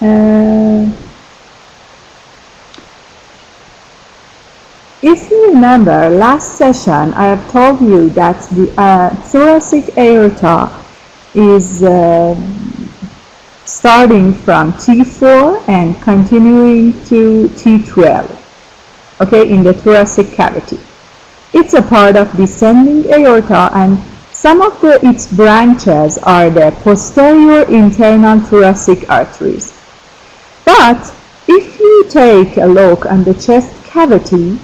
Uh, If you remember last session, I have told you that the thoracic aorta is starting from T4 and continuing to T12, okay, in the thoracic cavity. It's a part of descending aorta, and some of its branches are the posterior internal thoracic arteries. But if you take a look at the chest cavity,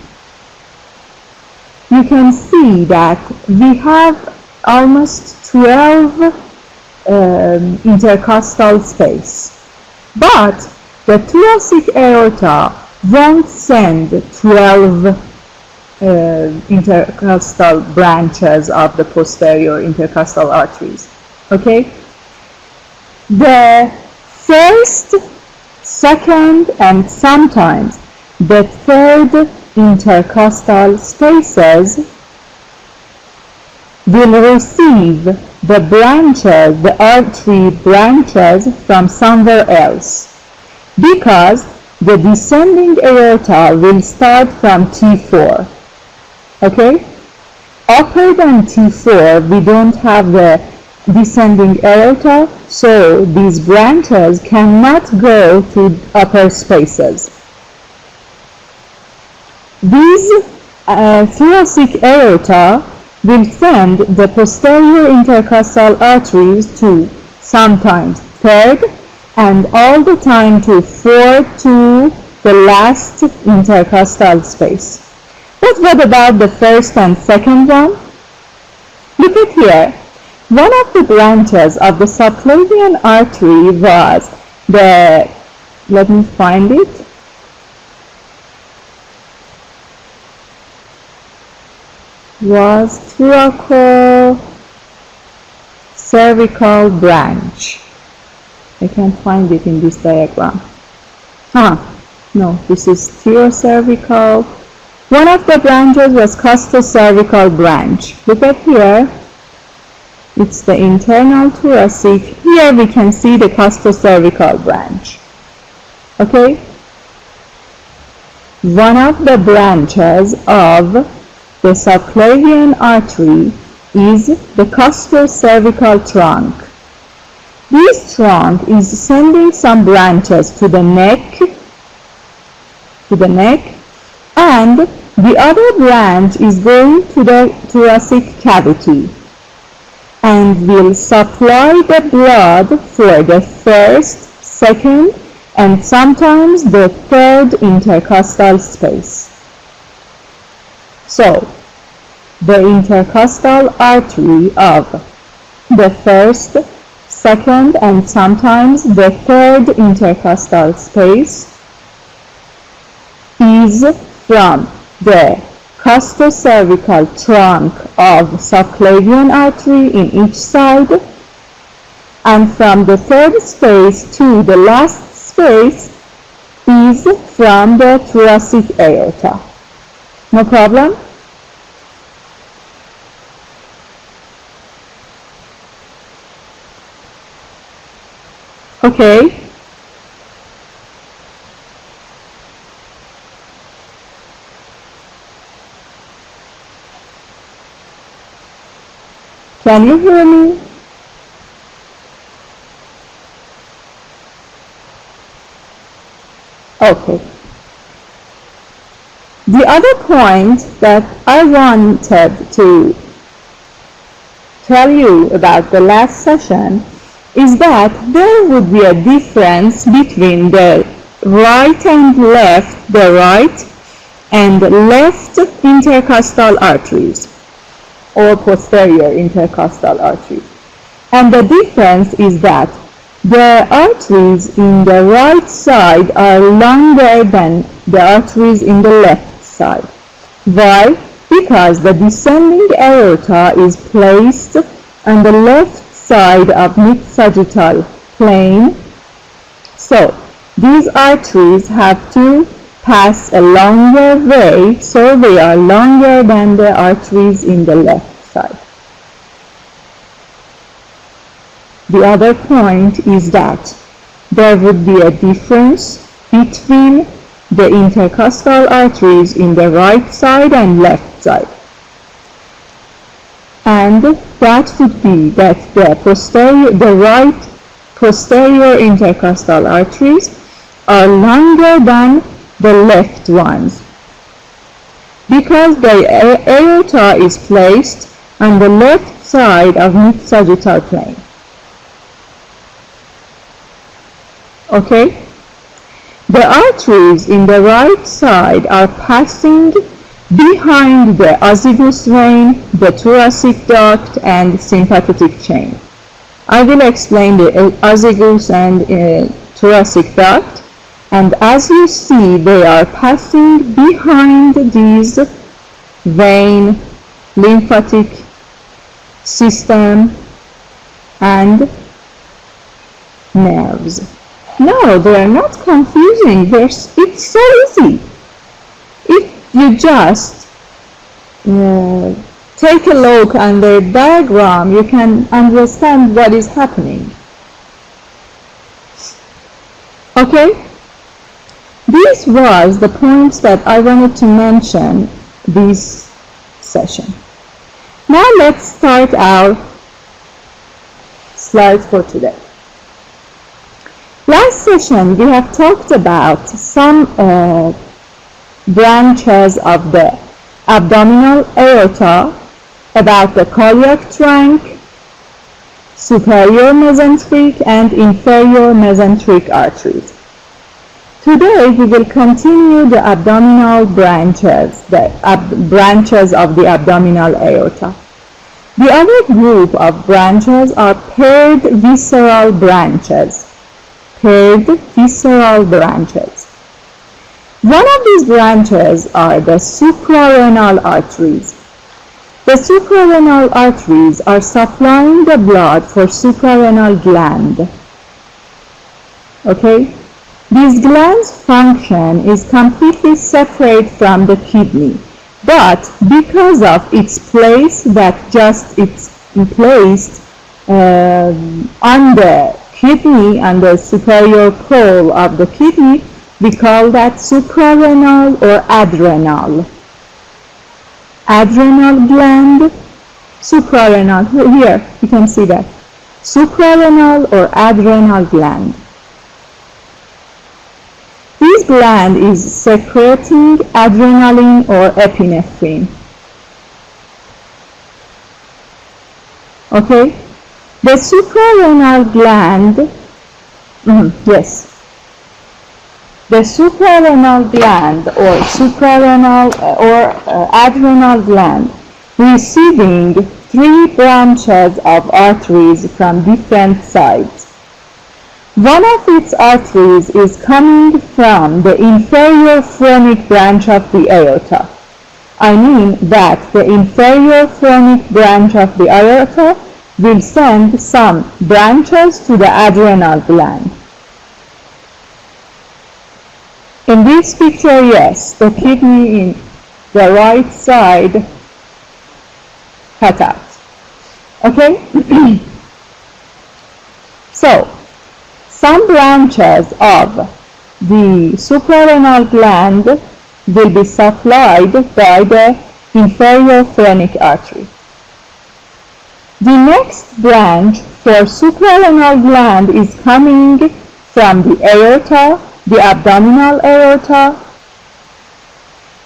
you can see that we have almost 12 intercostal space. But the thoracic aorta won't send 12 intercostal branches of the posterior intercostal arteries. Okay? The first, second, and sometimes the third intercostal spaces will receive the branches, the artery branches from somewhere else, because the descending aorta will start from T4. Okay? Upper than T4, we don't have the descending aorta, so these branches cannot go to upper spaces. These thoracic aorta will send the posterior intercostal arteries to sometimes third and all the time to fourth to the last intercostal space. But what about the first and second one? Look at here. One of the branches of the subclavian artery was the, let me find it, was thoracocervical branch. I can't find it in this diagram. No, this is thoracocervical. One of the branches was costocervical branch. Look at here. It's the internal thoracic. Here we can see the costocervical branch. Okay? One of the branches of the subclavian artery is the costocervical trunk. This trunk is sending some branches to the neck, and the other branch is going to the thoracic cavity and will supply the blood for the first, second, and sometimes the third intercostal space. So, the intercostal artery of the first, second, and sometimes the third intercostal space is from the costocervical trunk of subclavian artery in each side, and from the third space to the last space is from the thoracic aorta. No problem? Okay. Can you hear me? Okay. The other point that I wanted to tell you about the last session is that there would be a difference between the right and left, the right and left intercostal arteries or posterior intercostal arteries. And the difference is that the arteries in the right side are longer than the arteries in the left side. Why? Because the descending aorta is placed on the left side of mid-sagittal plane. So these arteries have to pass a longer way, so they are longer than the arteries in the left side. The other point is that there would be a difference between the intercostal arteries in the right side and left side. And that would be that the right posterior intercostal arteries are longer than the left ones, because the aorta is placed on the left side of mid-sagittal plane. Okay? The arteries in the right side are passing behind the azygous vein, the thoracic duct, and sympathetic chain. I will explain the azygous and thoracic duct, and as you see, they are passing behind these vein, lymphatic system, and nerves. No, they are not confusing. It's so easy. If you just take a look at the diagram, you can understand what is happening. Okay? This was the points that I wanted to mention this session. Now let's start our slides for today. Last session we have talked about some branches of the abdominal aorta, about the cardiac trunk, superior mesenteric and inferior mesenteric arteries. Today we will continue the abdominal branches, branches of the abdominal aorta. The other group of branches are paired visceral branches. Paired visceral branches. One of these branches are the suprarenal arteries. The suprarenal arteries are supplying the blood for suprarenal gland. Okay? This gland's function is completely separate from the kidney, but because of its place that just it's placed on the kidney, on the superior pole of the kidney, we call that suprarenal or adrenal. Adrenal gland, suprarenal, here you can see that. Suprarenal or adrenal gland. This gland is secreting adrenaline or epinephrine. Okay? The suprarenal gland, yes. The suprarenal gland or suprarenal or adrenal gland receiving 3 branches of arteries from different sides. One of its arteries is coming from the inferior phrenic branch of the aorta. I mean that the inferior phrenic branch of the aorta will send some branches to the adrenal gland. In this picture, yes, the kidney in the right side cut out. Okay? So, some branches of the suprarenal gland will be supplied by the inferior phrenic artery. The next branch for suprarenal gland is coming from the aorta, the abdominal aorta,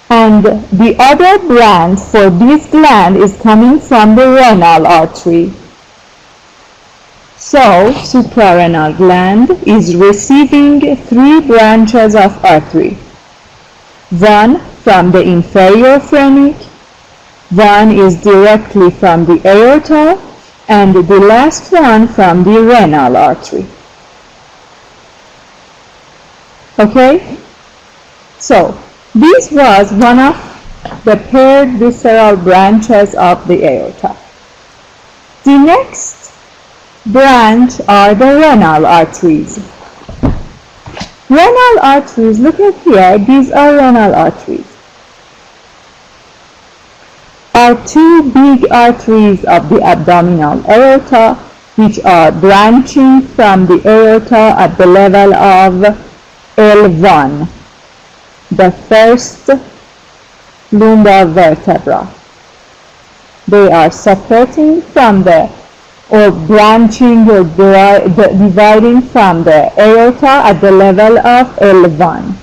and the other branch for this gland is coming from the renal artery. So, suprarenal gland is receiving 3 branches of artery. One from the inferior phrenic, one is directly from the aorta, and the last one from the renal artery. Okay? So, this was one of the paired visceral branches of the aorta. The next branch are the renal arteries. Renal arteries, look at here, these are renal arteries. Are 2 big arteries of the abdominal aorta which are branching from the aorta at the level of L1, the first lumbar vertebra. They are separating from or branching or dividing from the aorta at the level of L1.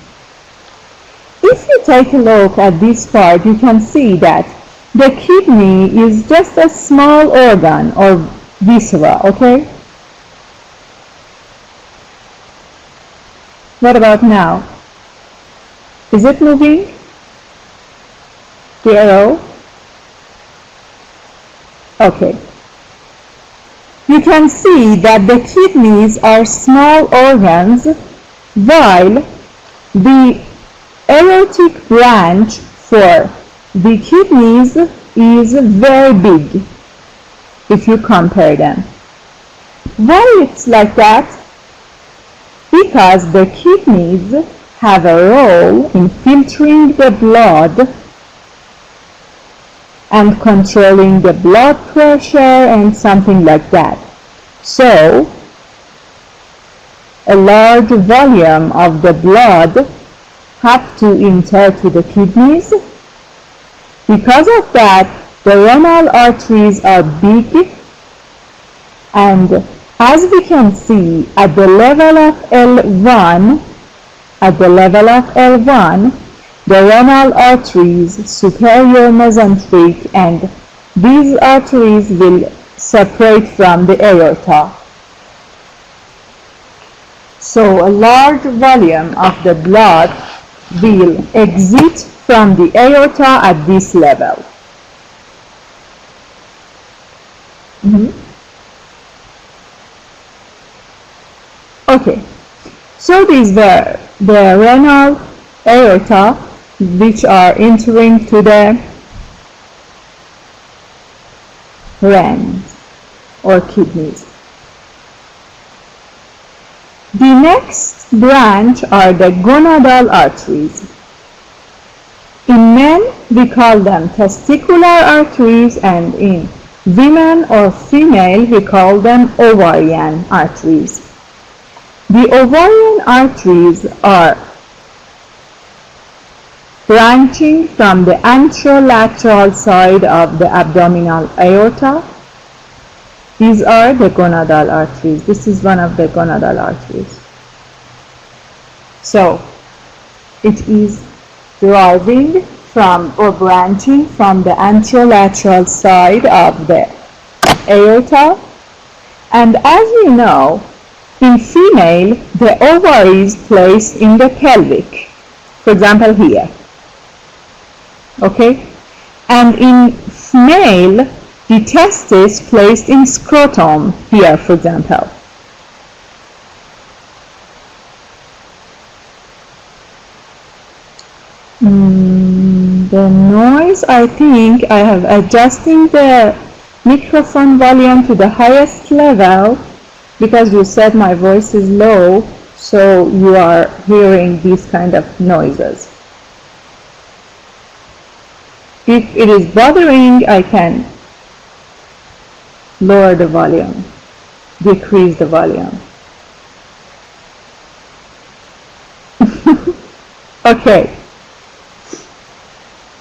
If you take a look at this part, you can see that the kidney is just a small organ or viscera, okay? What about now? Is it moving? The arrow? Okay. You can see that the kidneys are small organs while the aortic branch for the kidneys is very big if you compare them. Why it's like that? Because the kidneys have a role in filtering the blood and controlling the blood pressure and something like that. So, a large volume of the blood have to enter to the kidneys. Because of that, the renal arteries are big, and as we can see at the level of L1, the renal arteries, superior mesenteric, and these arteries will separate from the aorta. So a large volume of the blood will exit from the aorta at this level. Okay, so these were the renal aorta which are entering to the reins or kidneys. The next branch are the gonadal arteries. In men, we call them testicular arteries, and in women or female, we call them ovarian arteries. The ovarian arteries are branching from the anterolateral side of the abdominal aorta. These are the gonadal arteries. This is one of the gonadal arteries. So, it is deriving from or branching from the anterolateral side of the aorta. And as you know, in female, the ovary is placed in the pelvic. For example, here. Okay? And in male, the testis placed in scrotum, here, for example. The noise, I think I have adjusting the microphone volume to the highest level because you said my voice is low, so you are hearing these kind of noises. If it is bothering, I can lower the volume, decrease the volume. Okay.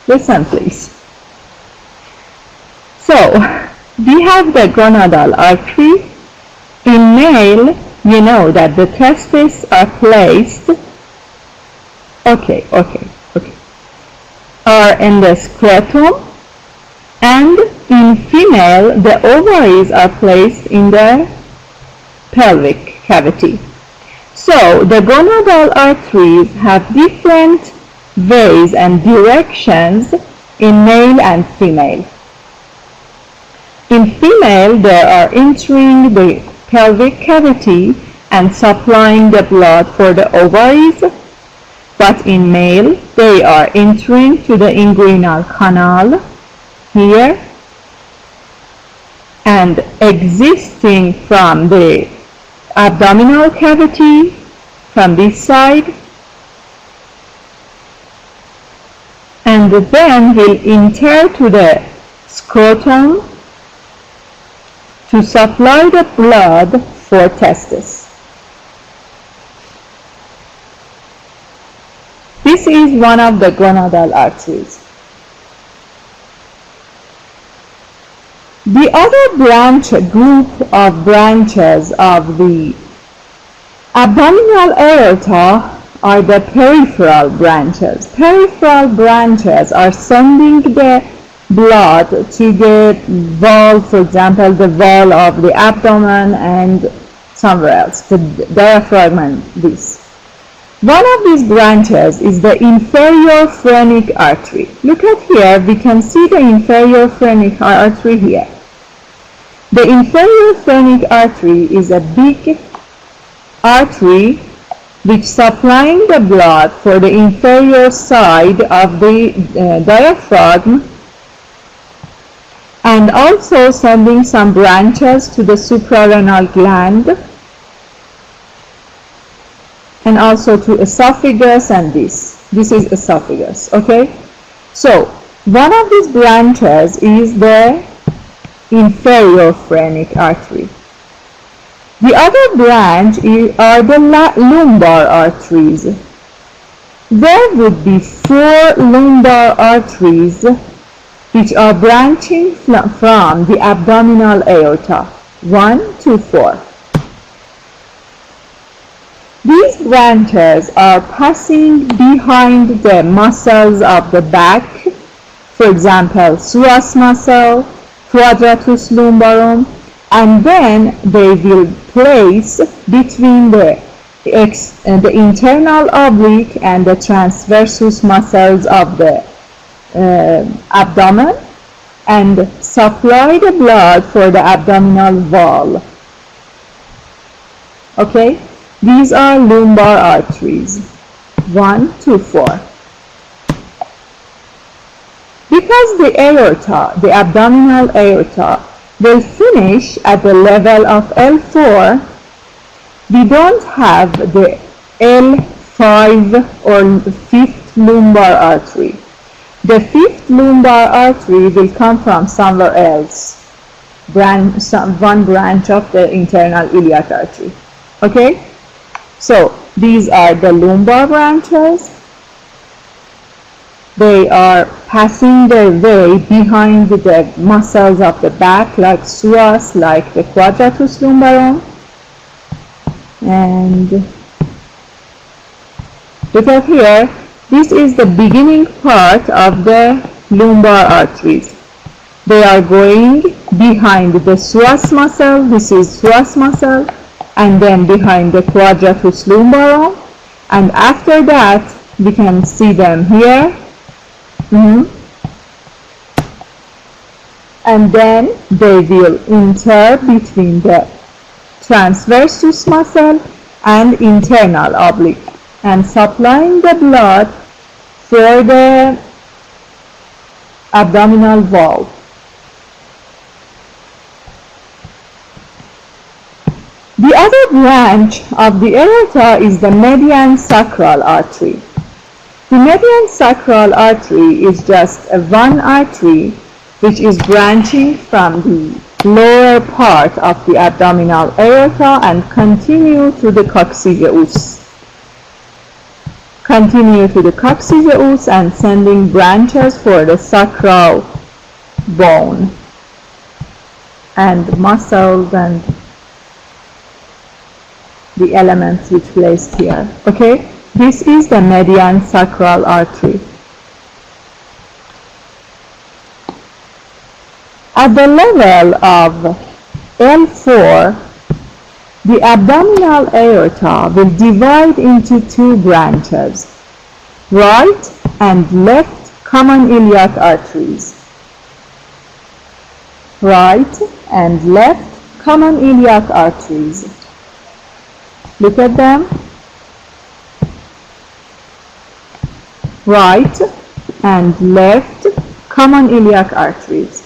Listen, please. So, we have the gonadal artery. In male, you know that the testes are placed, are in the scrotum, and in female, the ovaries are placed in the pelvic cavity. So, the gonadal arteries have different ways and directions in male and female. In female, they are entering the pelvic cavity and supplying the blood for the ovaries, but in male, they are entering to the inguinal canal here and existing from the abdominal cavity from this side, and then will enter to the scrotum, to to supply the blood for testis. This is one of the gonadal arteries. The other group of branches of the abdominal aorta are the peripheral branches. Peripheral branches are sending the blood to the wall, for example, the wall of the abdomen and somewhere else, the diaphragm and this. One of these branches is the inferior phrenic artery. Look at here, we can see the inferior phrenic artery here. The inferior phrenic artery is a big artery which supplying the blood for the inferior side of the diaphragm, and also sending some branches to the suprarenal gland and also to esophagus, and this is esophagus. Okay, so one of these branches is the inferior phrenic artery. The other branch are the lumbar arteries. There would be 4 lumbar arteries which are branching from the abdominal aorta. 1 to 4. These branches are passing behind the muscles of the back, for example, psoas muscle, quadratus lumborum, and then they will place between the internal oblique and the transversus muscles of the abdomen and supply the blood for the abdominal wall. Okay, these are lumbar arteries, 1 to 4. Because the aorta, the abdominal aorta, will finish at the level of L4, we don't have the L5 or 5th lumbar artery. The 5th lumbar artery will come from somewhere else, one branch of the internal iliac artery. Okay, so these are the lumbar branches. They are passing their way behind the muscles of the back, like psoas, like the quadratus lumborum. And look at here, this is the beginning part of the lumbar arteries. They are going behind the psoas muscle, this is psoas muscle, and then behind the quadratus lumborum, and after that we can see them here. And then they will enter between the transversus muscle and internal oblique and supplying the blood for the abdominal wall. The other branch of the aorta is the median sacral artery. The median sacral artery is just one artery which is branching from the lower part of the abdominal aorta and continue to the coccygeus. Continue to the coccygeus and sending branches for the sacral bone and muscles and the elements which placed here. Okay, this is the median sacral artery. At the level of L4, the abdominal aorta will divide into 2 branches, right and left common iliac arteries. Right and left common iliac arteries. Look at them. Right and left common iliac arteries.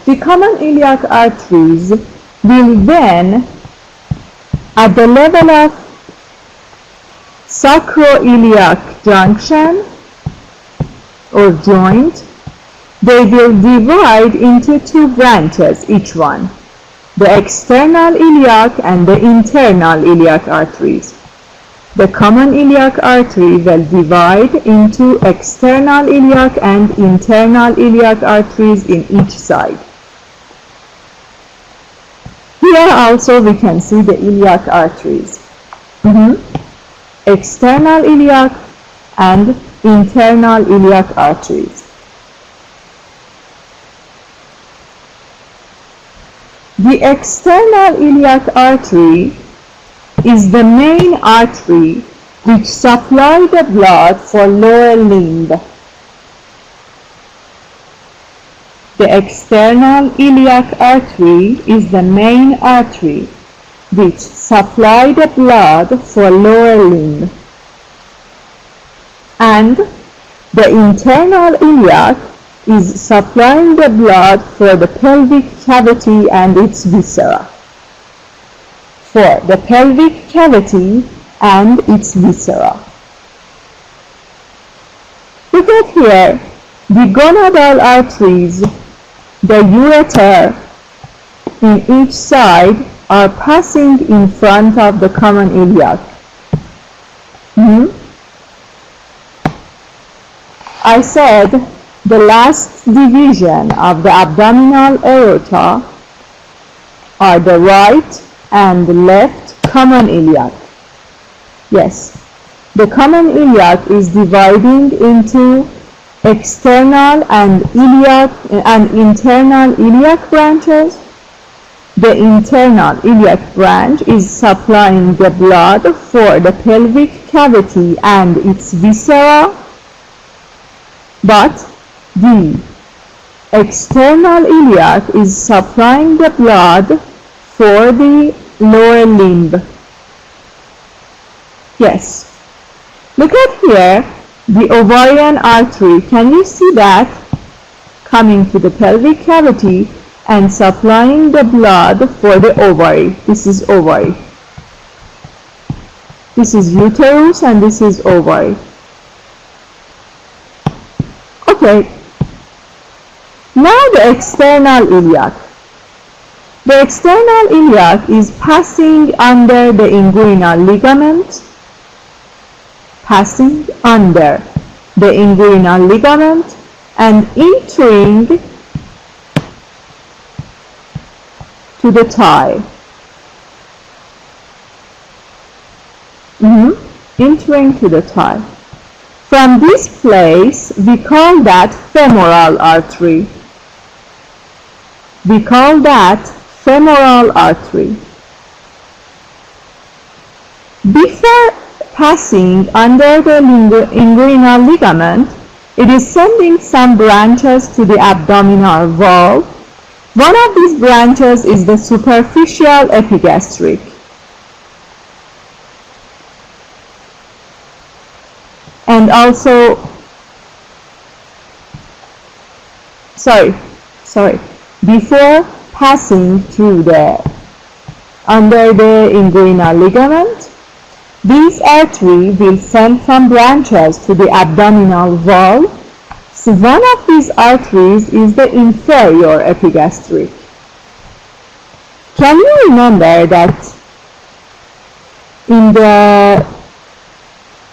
The common iliac arteries will then, at the level of sacroiliac junction or joint, they will divide into 2 branches each one. the external iliac and the internal iliac arteries. The common iliac artery will divide into external iliac and internal iliac arteries in each side. Here also we can see the iliac arteries. External iliac and internal iliac arteries. The external iliac artery is the main artery which supplies the blood for lower limb. The external iliac artery is the main artery which supplies the blood for lower limb. And the internal iliac is supplying the blood for the pelvic cavity and its viscera. For the pelvic cavity and its viscera. Look at here, the gonadal arteries, the ureter in each side are passing in front of the common iliac. I said the last division of the abdominal aorta are the right and left common iliac. Yes, the common iliac is dividing into external and internal iliac branches. The internal iliac branch is supplying the blood for the pelvic cavity and its viscera, but the external iliac is supplying the blood for the lower limb. Yes. Look at here, the ovarian artery. Can you see that? Coming to the pelvic cavity and supplying the blood for the ovary. This is ovary. This is uterus and this is ovary. Okay. Now the external iliac. The external iliac is passing under the inguinal ligament, and entering to the thigh. Entering to the thigh. From this place, we call that femoral artery. Before passing under the inguinal ligament, it is sending some branches to the abdominal wall. One of these branches is the superficial epigastric. And also, before passing through under the inguinal ligament, this artery will send some branches to the abdominal wall. So one of these arteries is the inferior epigastric. Can you remember that in the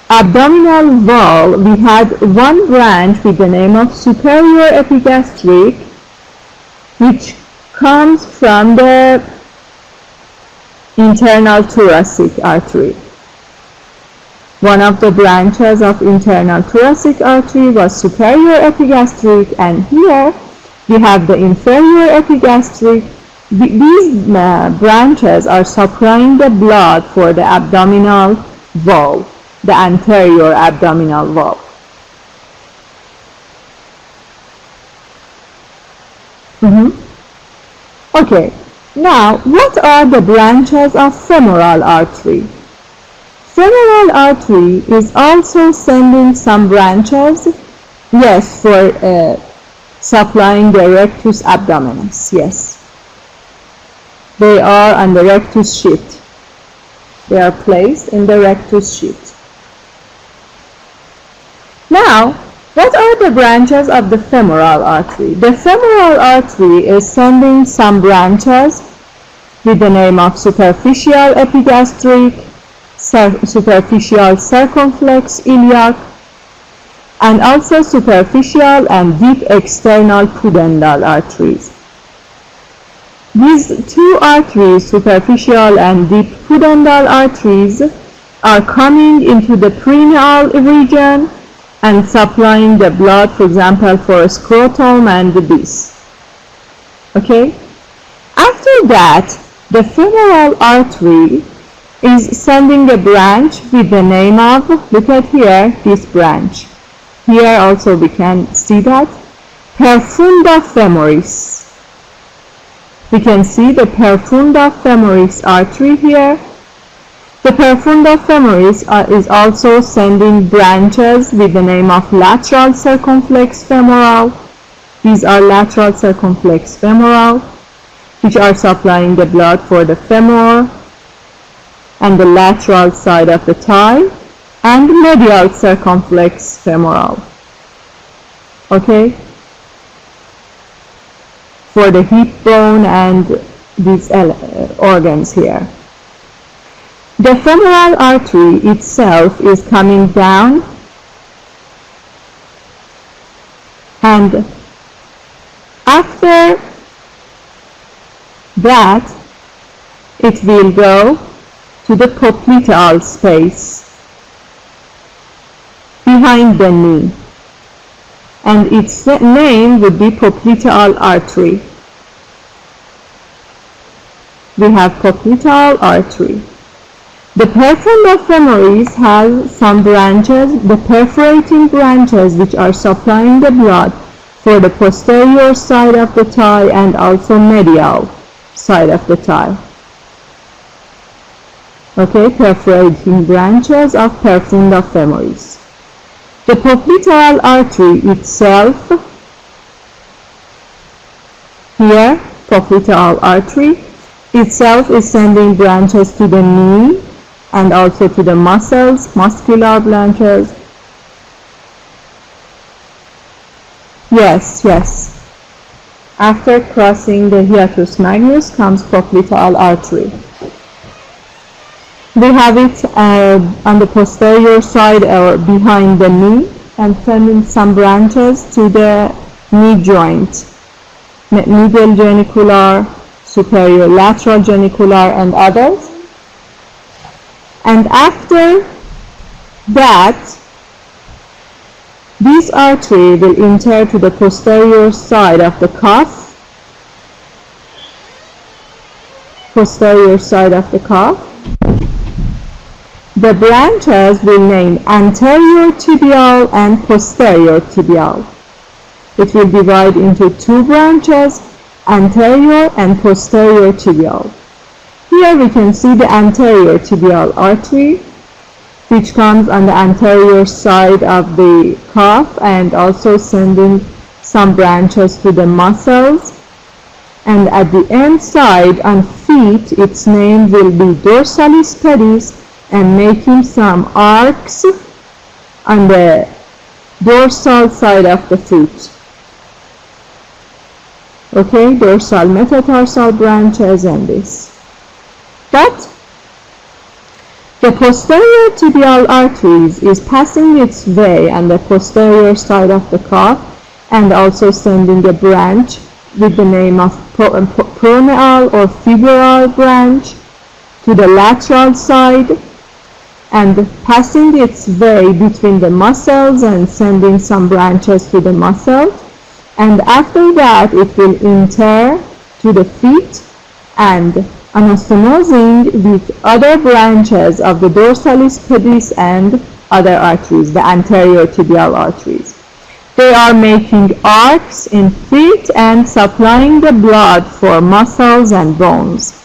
abdominal wall we had one branch with the name of superior epigastric, which comes from the internal thoracic artery. One of the branches of internal thoracic artery was superior epigastric, and here we have the inferior epigastric. These branches are supplying the blood for the abdominal wall, the anterior abdominal wall. Okay, now what are the branches of femoral artery? Femoral artery is also sending some branches, yes, for supplying the rectus abdominis, yes. They are on the rectus sheath. They are placed in the rectus sheath. Now, what are the branches of the femoral artery? The femoral artery is sending some branches with the name of superficial epigastric, superficial circumflex iliac, and also superficial and deep external pudendal arteries. These two arteries, superficial and deep pudendal arteries, are coming into the perineal region and supplying the blood, for example, for scrotum and the this. Okay? After that, the femoral artery is sending a branch with the name of, look at here, this branch. Here also we can see that, perfunda femoris. We can see the perfunda femoris artery here. The perfunda femoris is also sending branches with the name of lateral circumflex femoral. These are lateral circumflex femoral, which are supplying the blood for the femur and the lateral side of the thigh, and medial circumflex femoral. Okay? For the hip bone and these organs here. The femoral artery itself is coming down, and after that it will go to the popliteal space behind the knee, and its name would be popliteal artery. We have popliteal artery. The perfunda femoris has some branches, the perforating branches, which are supplying the blood for the posterior side of the thigh and also medial side of the thigh. Okay, perforating branches of perfunda femoris. The popliteal artery itself, here, popliteal artery itself is sending branches to the knee and also to the muscles, muscular branches. Yes. After crossing the hiatus magnus comes popliteal artery. We have it on the posterior side or behind the knee and sending some branches to the knee joint, medial genicular, superior lateral genicular, and others. And after that, this artery will enter to the posterior side of the cuff, posterior side of the cuff. The branches will name anterior tibial and posterior tibial. It will divide into two branches, anterior and posterior tibial. Here we can see the anterior tibial artery, which comes on the anterior side of the cuff and also sending some branches to the muscles. And at the end side on feet, its name will be dorsalis pedis, and making some arcs on the dorsal side of the foot. Okay, dorsal metatarsal branches and this. But the posterior tibial arteries is passing its way on the posterior side of the cuff and also sending a branch with the name of proneal or femoral branch to the lateral side, and passing its way between the muscles and sending some branches to the muscles. And after that it will enter to the feet and anastomosing with other branches of the dorsalis pedis and other arteries, the anterior tibial arteries. They are making arcs in feet and supplying the blood for muscles and bones.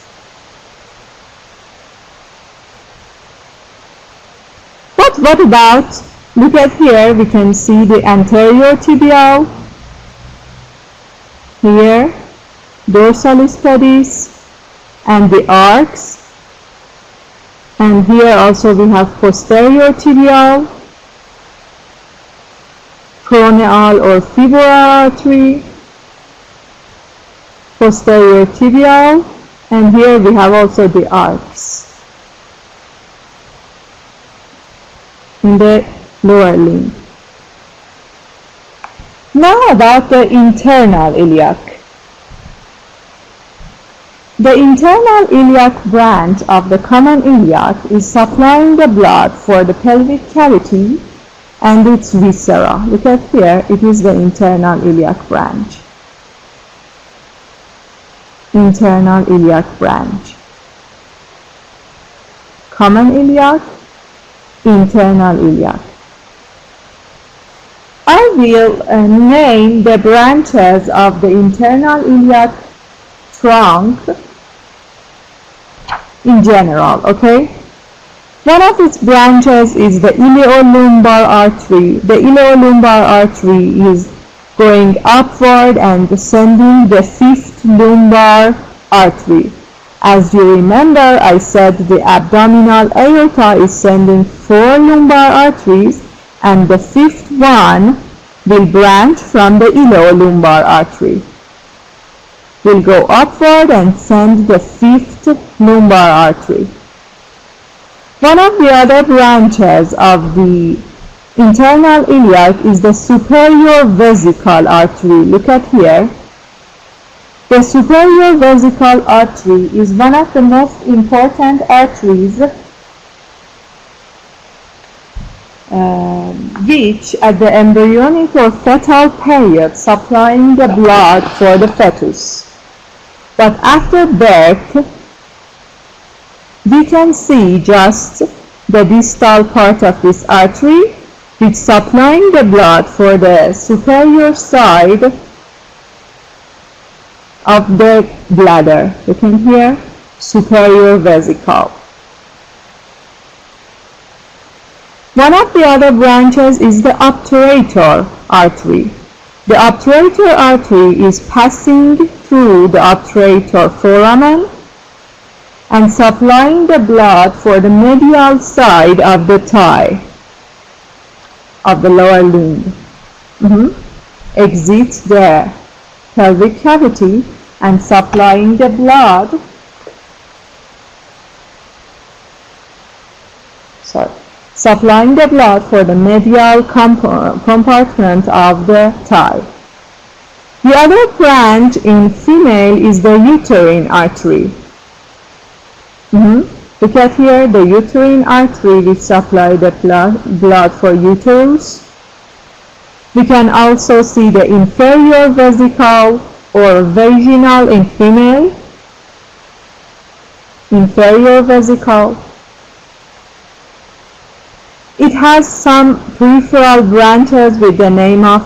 But what about, look at here, we can see the anterior tibial, here, dorsalis pedis, and the arcs. And here also we have posterior tibial, proneal or femoral artery, posterior tibial, And here we have also the arcs in the lower limb. Now about the internal iliac. The internal iliac branch of the common iliac is supplying the blood for the pelvic cavity and its viscera. Look at here, it is the internal iliac branch. Internal iliac branch. Common iliac, internal iliac. I will name the branches of the internal iliac trunk in general, okay? One of its branches is the iliolumbar artery. The iliolumbar artery is going upward and descending the fifth lumbar artery. As you remember, I said the abdominal aorta is sending 4 lumbar arteries, and the fifth one will branch from the iliolumbar artery. Will go upward and send the fifth lumbar artery. One of the other branches of the internal iliac is the superior vesical artery. Look at here. The superior vesical artery is one of the most important arteries which at the embryonic or fetal period supplying the blood for the fetus. But after birth, we can see just the distal part of this artery which supplying the blood for the superior side of the bladder. You can hear superior vesicle. One of the other branches is the obturator artery. The obturator artery is passing through the obturator foramen and supplying the blood for the medial side of the thigh, of the lower limb. Exits the pelvic cavity and supplying the blood supplying the blood for the medial compartment of the thigh. The other branch in female is the uterine artery. Look at here, the uterine artery which supply the blood for uterus. We can also see the inferior vesicle or vaginal in female. Inferior vesicle. It has some peripheral branches with the name of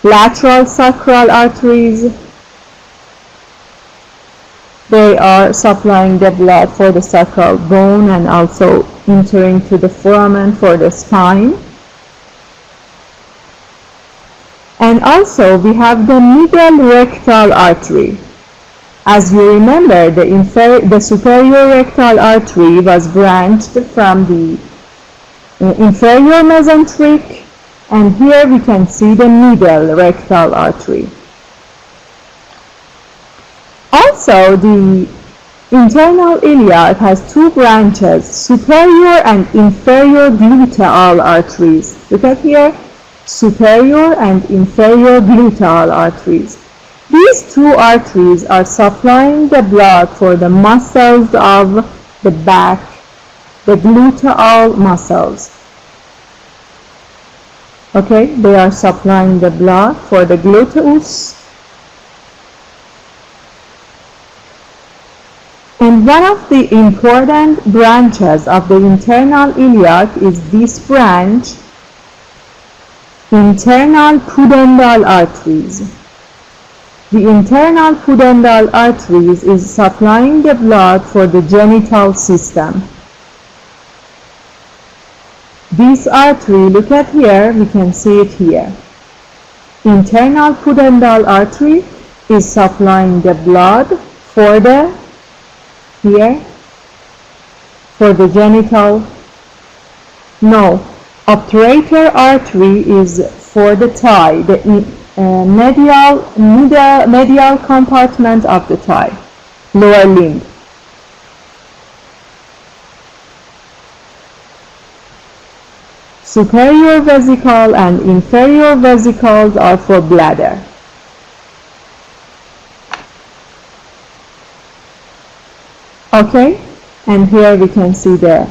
lateral sacral arteries. They are supplying the blood for the sacral bone and also entering to the foramen for the spine. And also we have the middle rectal artery. As you remember, the superior rectal artery was branched from the inferior mesenteric, and here we can see the middle rectal artery. Also, the internal iliac has 2 branches, superior and inferior gluteal arteries. Look at here, superior and inferior gluteal arteries. These 2 arteries are supplying the blood for the muscles of the back, the gluteal muscles. Okay, they are supplying the blood for the gluteus. And one of the important branches of the internal iliac is this branch, internal pudendal arteries. The internal pudendal arteries is supplying the blood for the genital system. This artery, look at here, we can see it here. Internal pudendal artery is supplying the blood for the, here, for the genital. No, obturator artery is for the thigh, the medial compartment of the thigh, lower limb. Superior vesicle and inferior vesicles are for bladder. Okay, and here we can see the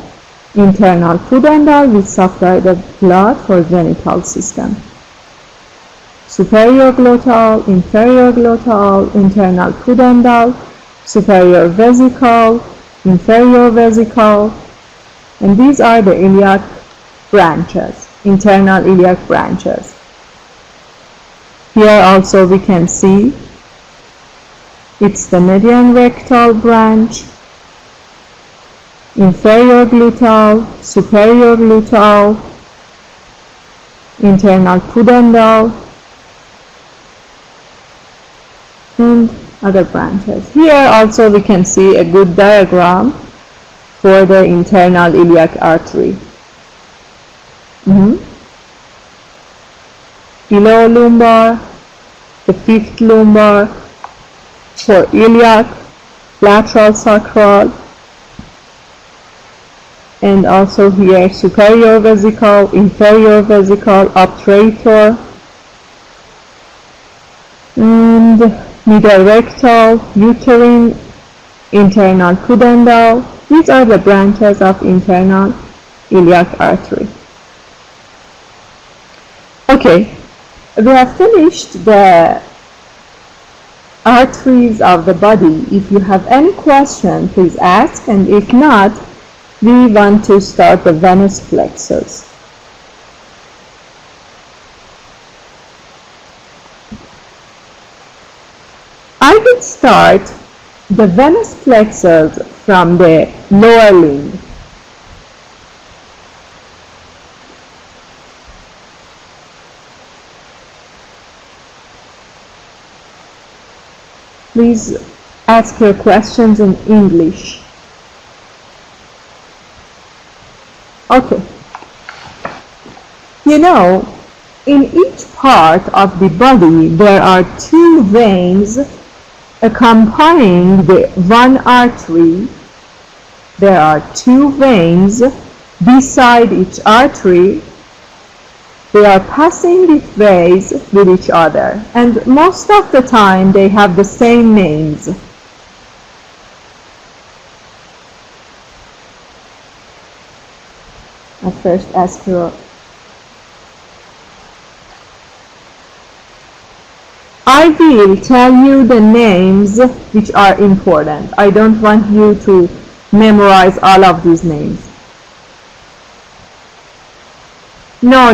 internal pudendal which supply the blood for genital system. Superior glottal, inferior glottal, internal pudendal, superior vesicle, inferior vesicle, and these are the iliac branches, internal iliac branches. Here also we can see it's the median rectal branch, inferior gluteal, superior gluteal, internal pudendal, and other branches. Here also we can see a good diagram for the internal iliac artery. Below lumbar, the fifth lumbar, for iliac, lateral sacral, and also here superior vesicle, inferior vesicle, obturator, and middle rectal, uterine, internal pudendal. These are the branches of internal iliac artery. Okay, we have finished the arteries of the body. If you have any question, please ask, and if not, we want to start the venous plexus. I will start the venous plexus from the lower limb. Please ask your questions in English. Okay. You know, in each part of the body there are two veins accompanying the one artery. There are two veins beside each artery. They are passing its ways with each other, and most of the time they have the same names. I first ask you. I will tell you the names which are important. I don't want you to memorize all of these names. No.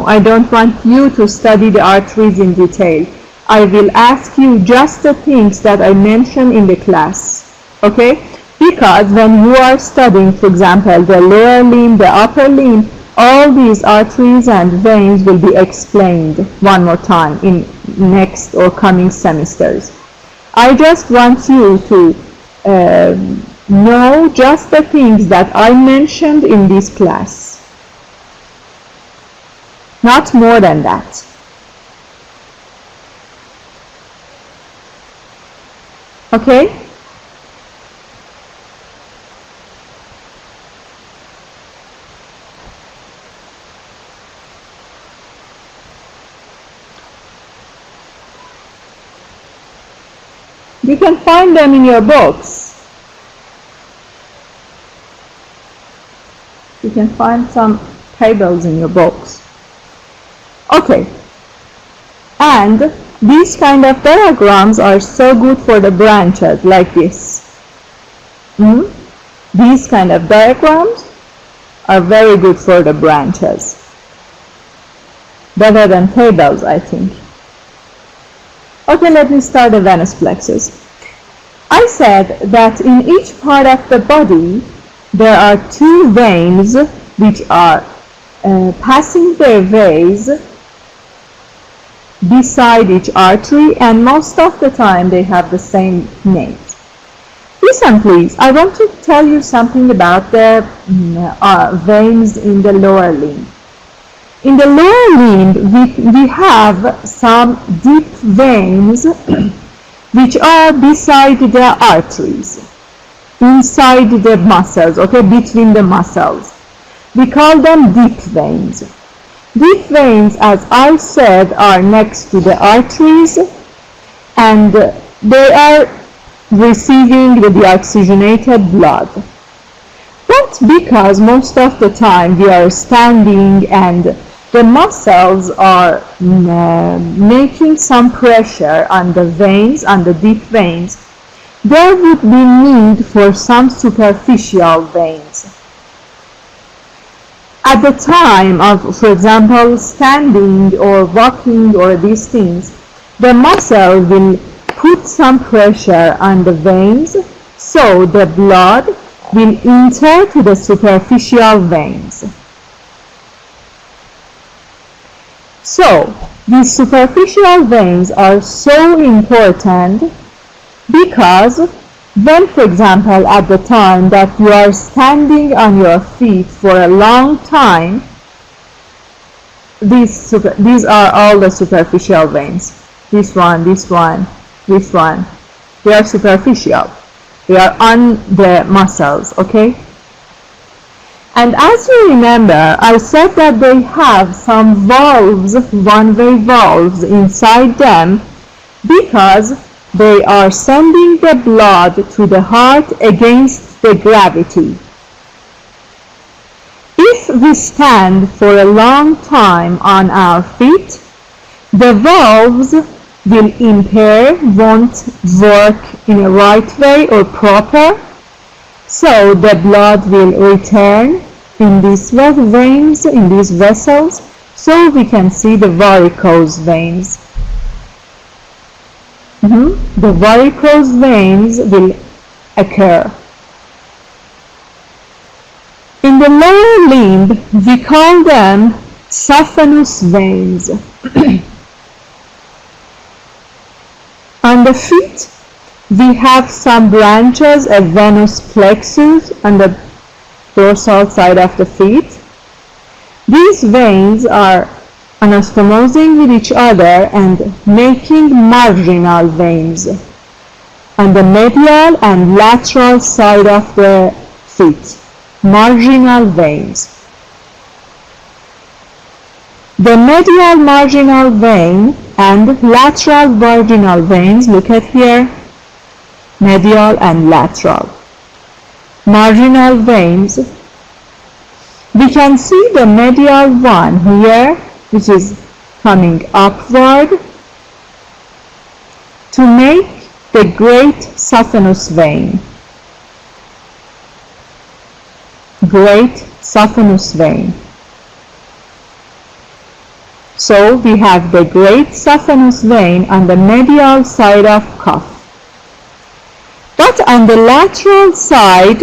I don't want you to study the arteries in detail. I will ask you just the things that I mentioned in the class. Okay? Because when you are studying, for example, the lower limb, the upper limb, all these arteries and veins will be explained one more time in next or coming semesters. I just want you to know just the things that I mentioned in this class. Not more than that. Okay? You can find them in your books. You can find some tables in your books. Okay, and these kind of diagrams are so good for the branches like this. These kind of diagrams are very good for the branches. Better than tables, I think. Okay, let me start the venous plexus. I said that in each part of the body there are two veins which are passing their ways beside each artery, and most of the time they have the same names. Listen please, I want to tell you something about the veins in the lower limb. In the lower limb we have some deep veins which are beside the arteries, inside the muscles, okay, between the muscles. We call them deep veins. Deep veins, as I said, are next to the arteries, and they are receiving the deoxygenated blood. But because most of the time we are standing and the muscles are making some pressure on the veins, on the deep veins, there would be need for some superficial veins. At the time of, for example, standing or walking or these things, the muscle will put some pressure on the veins, so the blood will enter to the superficial veins. So, these superficial veins are so important because when, for example, at the time that you are standing on your feet for a long time, these are all the superficial veins. This one, this one, this one. They are superficial. They are on the muscles, okay? And as you remember, I said that they have some valves, one-way valves inside them, because they are sending the blood to the heart against the gravity. If we stand for a long time on our feet, the valves will impair, won't work in a right way or proper, so the blood will return in these veins, in these vessels, so we can see the varicose veins. The varicose veins will occur. In the lower limb, we call them saphenous veins. On the feet, we have some branches, a venous plexus on the dorsal side of the feet. These veins are anastomosing with each other and making marginal veins on the medial and lateral side of the feet. Marginal veins. The medial marginal vein and lateral marginal veins, look at here, medial and lateral. Marginal veins, we can see the medial one here, which is coming upward to make the great saphenous vein. Great saphenous vein. So we have the great saphenous vein on the medial side of cuff. But on the lateral side,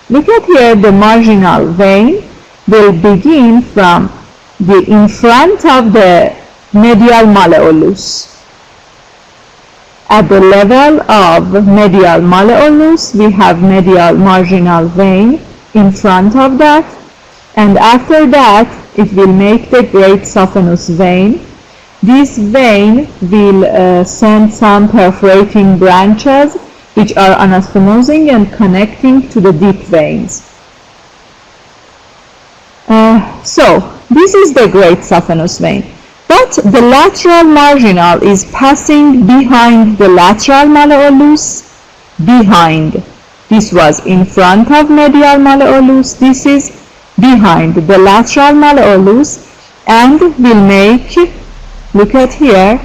look at here, the marginal vein will begin from the in front of the medial malleolus. At the level of medial malleolus, we have medial marginal vein in front of that, and after that it will make the great saphenous vein. This vein will send some perforating branches which are anastomosing and connecting to the deep veins. So this is the great saphenous vein. But the lateral marginal is passing behind the lateral malleolus, behind. This was in front of medial malleolus, this is behind the lateral malleolus, and will make, look at here,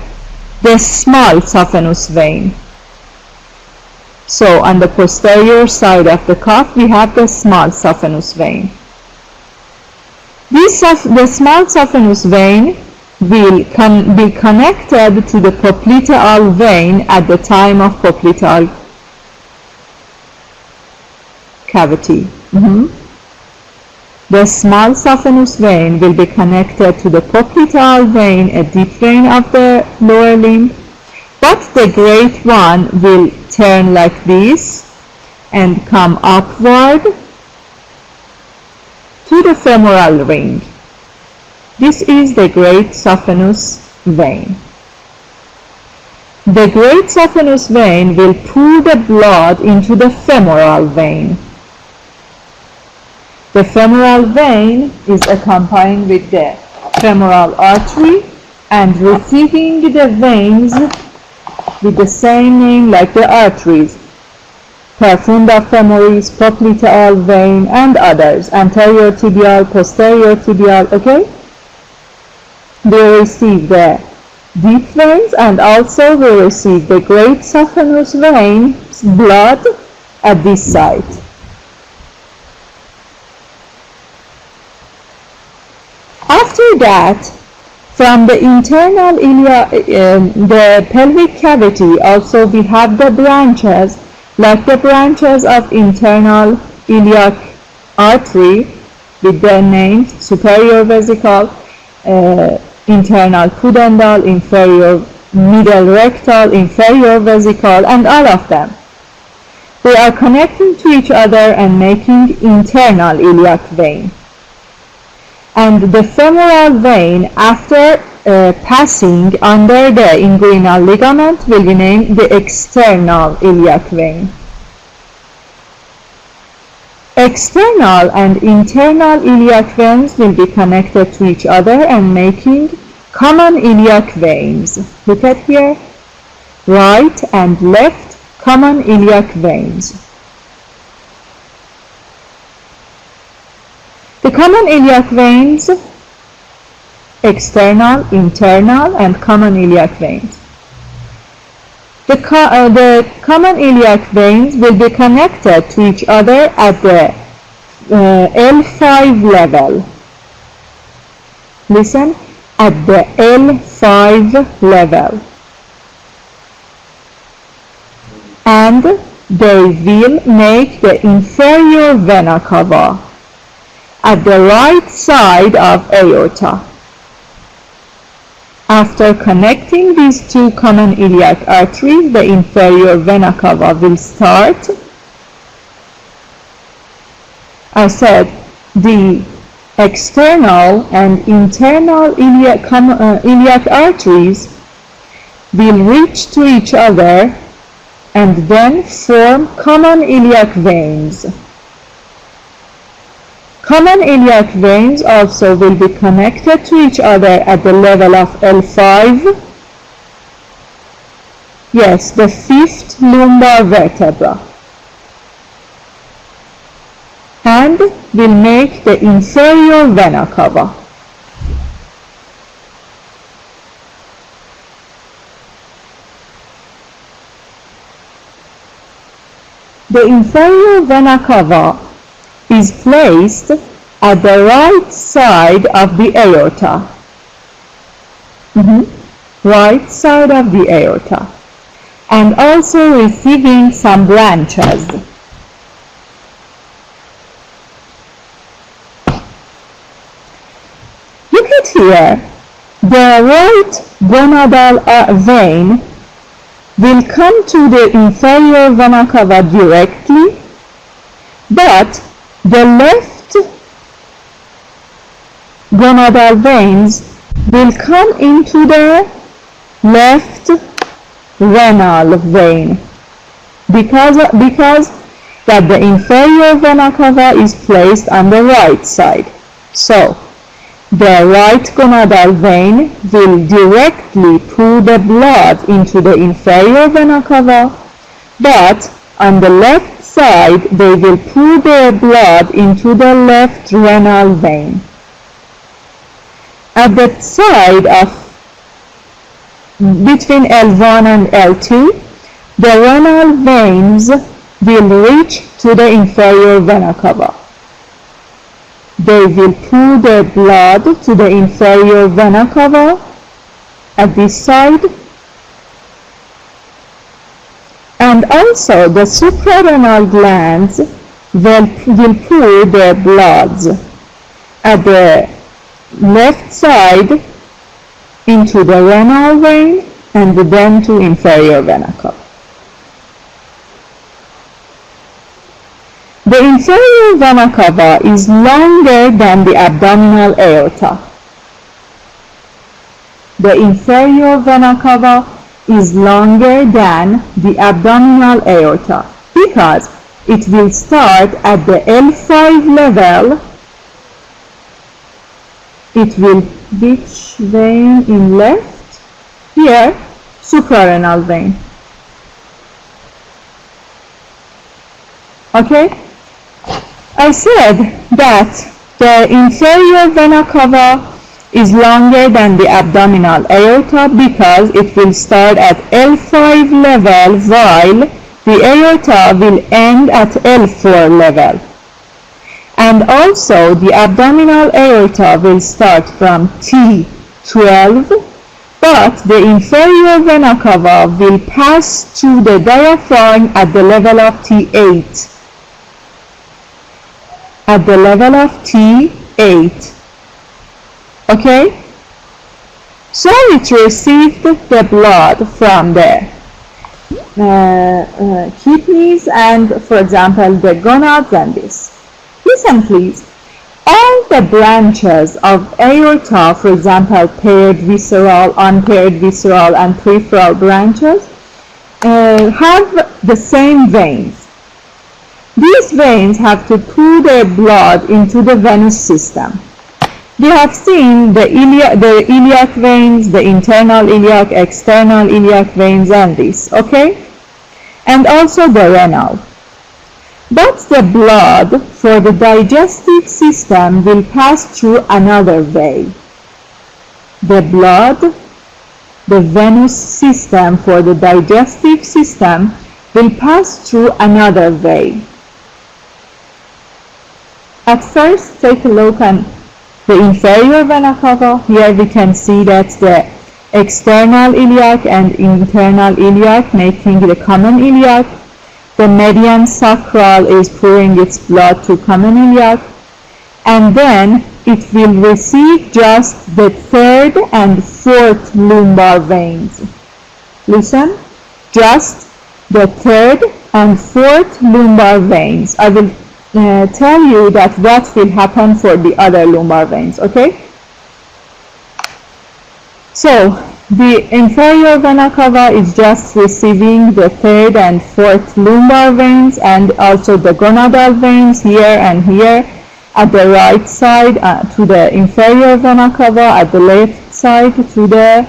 the small saphenous vein. So on the posterior side of the cuff, we have the small saphenous vein. The small saphenous vein will be connected to the popliteal vein at the time of popliteal cavity. The small saphenous vein will be connected to the popliteal vein, a deep vein of the lower limb, but the great one will turn like this and come upward to the femoral ring. This is the great saphenous vein. The great saphenous vein will pour the blood into the femoral vein. The femoral vein is accompanied with the femoral artery and receiving the veins with the same name like the arteries. Profunda femoris, popliteal vein, and others. Anterior tibial, posterior tibial, okay? They receive the deep veins and also we receive the great saphenous vein, blood at this site. After that, from the internal the pelvic cavity, also we have the branches, like the branches of internal iliac artery with their names, superior vesical, internal pudendal, inferior middle rectal, inferior vesical, and all of them. They are connecting to each other and making internal iliac vein. And the femoral vein, after passing under the inguinal ligament, will be named the external iliac vein. External and internal iliac veins will be connected to each other and making common iliac veins. Look at here, right and left common iliac veins. The common iliac veins, external, internal, and common iliac veins. The common iliac veins will be connected to each other at the L5 level. Listen, at the L5 level. And they will make the inferior vena cava at the right side of aorta. After connecting these two common iliac arteries, the inferior vena cava will start. I said the external and internal iliac arteries will reach to each other and then form common iliac veins. Common iliac veins also will be connected to each other at the level of L5. Yes, the fifth lumbar vertebra. And will make the inferior vena cava. The inferior vena cava is placed at the right side of the aorta. Right side of the aorta. And also receiving some branches. Look at here. The right gonadal vein will come to the inferior vena cava directly, but the left gonadal veins will come into the left renal vein because that the inferior vena cava is placed on the right side. So the right gonadal vein will directly pour the blood into the inferior vena cava, but on the left side they will pour their blood into the left renal vein. At the side of between L1 and L2, the renal veins will reach to the inferior vena cava. They will pour their blood to the inferior vena cava at this side. And also the suprarenal glands will pour their blood at the left side into the renal vein and then to inferior vena cava. The inferior vena cava is longer than the abdominal aorta. The inferior vena cava is longer than the abdominal aorta because it will start at the L5 level. It will, which vein in left? Here, suprarenal vein. Okay? I said that the inferior vena cava is longer than the abdominal aorta because it will start at L5 level while the aorta will end at L4 level. And also the abdominal aorta will start from T12, but the inferior vena cava will pass through the diaphragm at the level of T8. At the level of T8. Okay? So it received the blood from the kidneys and, for example, the gonads and this. Listen please. All the branches of aorta, for example, paired visceral, unpaired visceral, and peripheral branches, have the same veins. These veins have to pull their blood into the venous system. We have seen the iliac veins, the internal iliac, external iliac veins, and this, okay? And also the renal. But the blood for the digestive system will pass through another vein. The blood, the venous system for the digestive system will pass through another vein. At first, take a look at the inferior vena cava. Here we can see that the external iliac and internal iliac making the common iliac. The median sacral is pouring its blood to common iliac, and then it will receive just the third and fourth lumbar veins. Listen, just the third and fourth lumbar veins. I will tell you that what will happen for the other lumbar veins, okay? So, the inferior vena cava is just receiving the third and fourth lumbar veins and also the gonadal veins here and here at the right side to the inferior vena cava, at the left side to the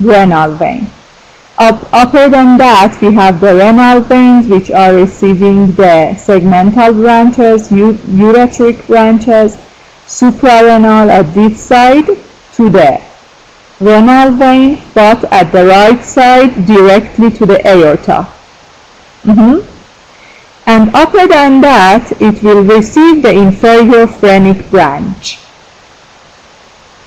renal vein. Upper than that, we have the renal veins, which are receiving the segmental branches, ureteric branches, suprarenal at this side to the renal vein, but at the right side directly to the aorta. And upper than that, it will receive the inferior phrenic branch.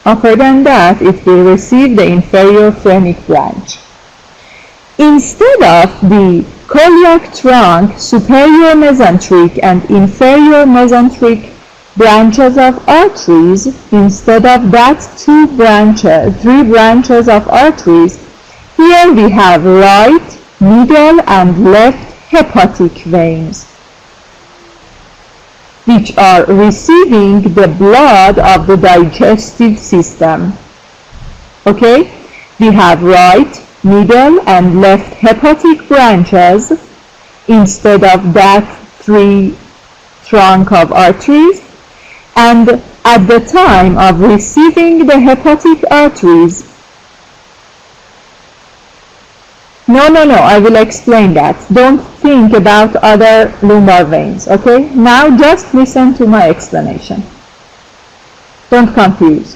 Upper than that, it will receive the inferior phrenic branch. Instead of the celiac trunk, superior mesenteric and inferior mesenteric branches of arteries, instead of that three branches of arteries, here we have right, middle, and left hepatic veins, which are receiving the blood of the digestive system. Okay? We have right, middle, and left hepatic branches instead of that three trunk of arteries. And at the time of receiving the hepatic arteries, no, I will explain that. Don't think about other lumbar veins, okay? Now just listen to my explanation. Don't confuse.